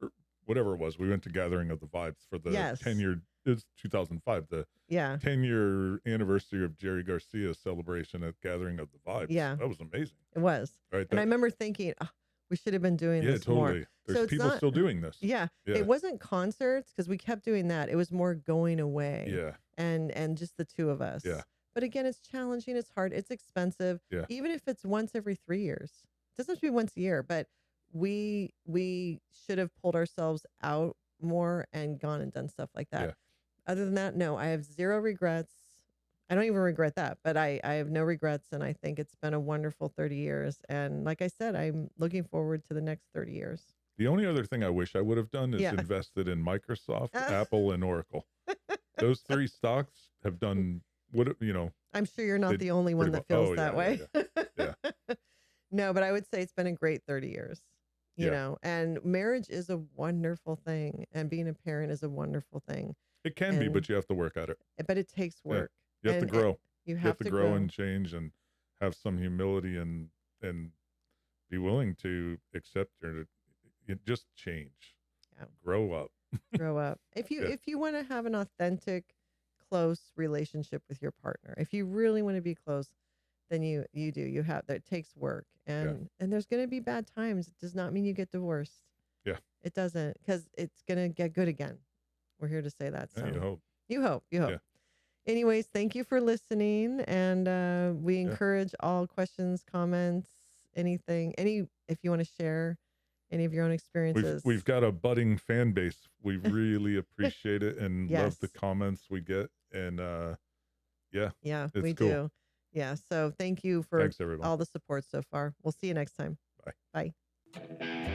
or whatever it was, we went to Gathering of the Vibes for the Yes. 10-year, it's 2005, the Yeah. 10-year anniversary of Jerry Garcia's celebration at Gathering of the Vibes. Yeah. That was amazing. It was. Right. And I remember thinking, oh, we should have been doing Yeah, this totally. more. There's So it's people not, still doing this. yeah, Yeah. it wasn't concerts because we kept doing that. It was more going away. Yeah. And just the two of us. Yeah. But again, it's challenging. It's hard. It's expensive. Yeah. Even if it's once every 3 years, it doesn't have to be once a year. But we should have pulled ourselves out more and gone and done stuff like that. Yeah. Other than that, no, I have zero regrets. I don't even regret that, but I have no regrets, and I think it's been a wonderful 30 years. And like I said, I'm looking forward to the next 30 years. The only other thing I wish I would have done is Yeah. invested in Microsoft, Apple, and Oracle. Those three stocks have done I'm sure you're not Did the only one pretty that well. feels Oh, that yeah, way. No, but I would say it's been a great 30 years, Yeah. and marriage is a wonderful thing, and being a parent is a wonderful thing, It can be, And- but you have to work at it. but it takes Yeah. work. You have to And- grow. You You have have to grow and change, and have some humility, and be willing to accept just change. Yeah. Grow up. grow up. If you Yeah. if you want to have an authentic, close relationship with your partner, if you really want to be close, then you do. You have that. It takes work, and there's going to be bad times. It does not mean you get divorced. Yeah. It doesn't, because it's going to get good again. We're here to say that. So Yeah, you hope. you hope. Yeah. Anyways, thank you for listening, and we encourage all questions, comments, anything, if you want to share any of your own experiences. We've got a budding fan base. We really appreciate it and love the Yes. comments we get. And Yeah, it's we cool. do. Yeah. So thank you for Thanks, everyone. all the support so far. We'll see you next time. Bye. Bye.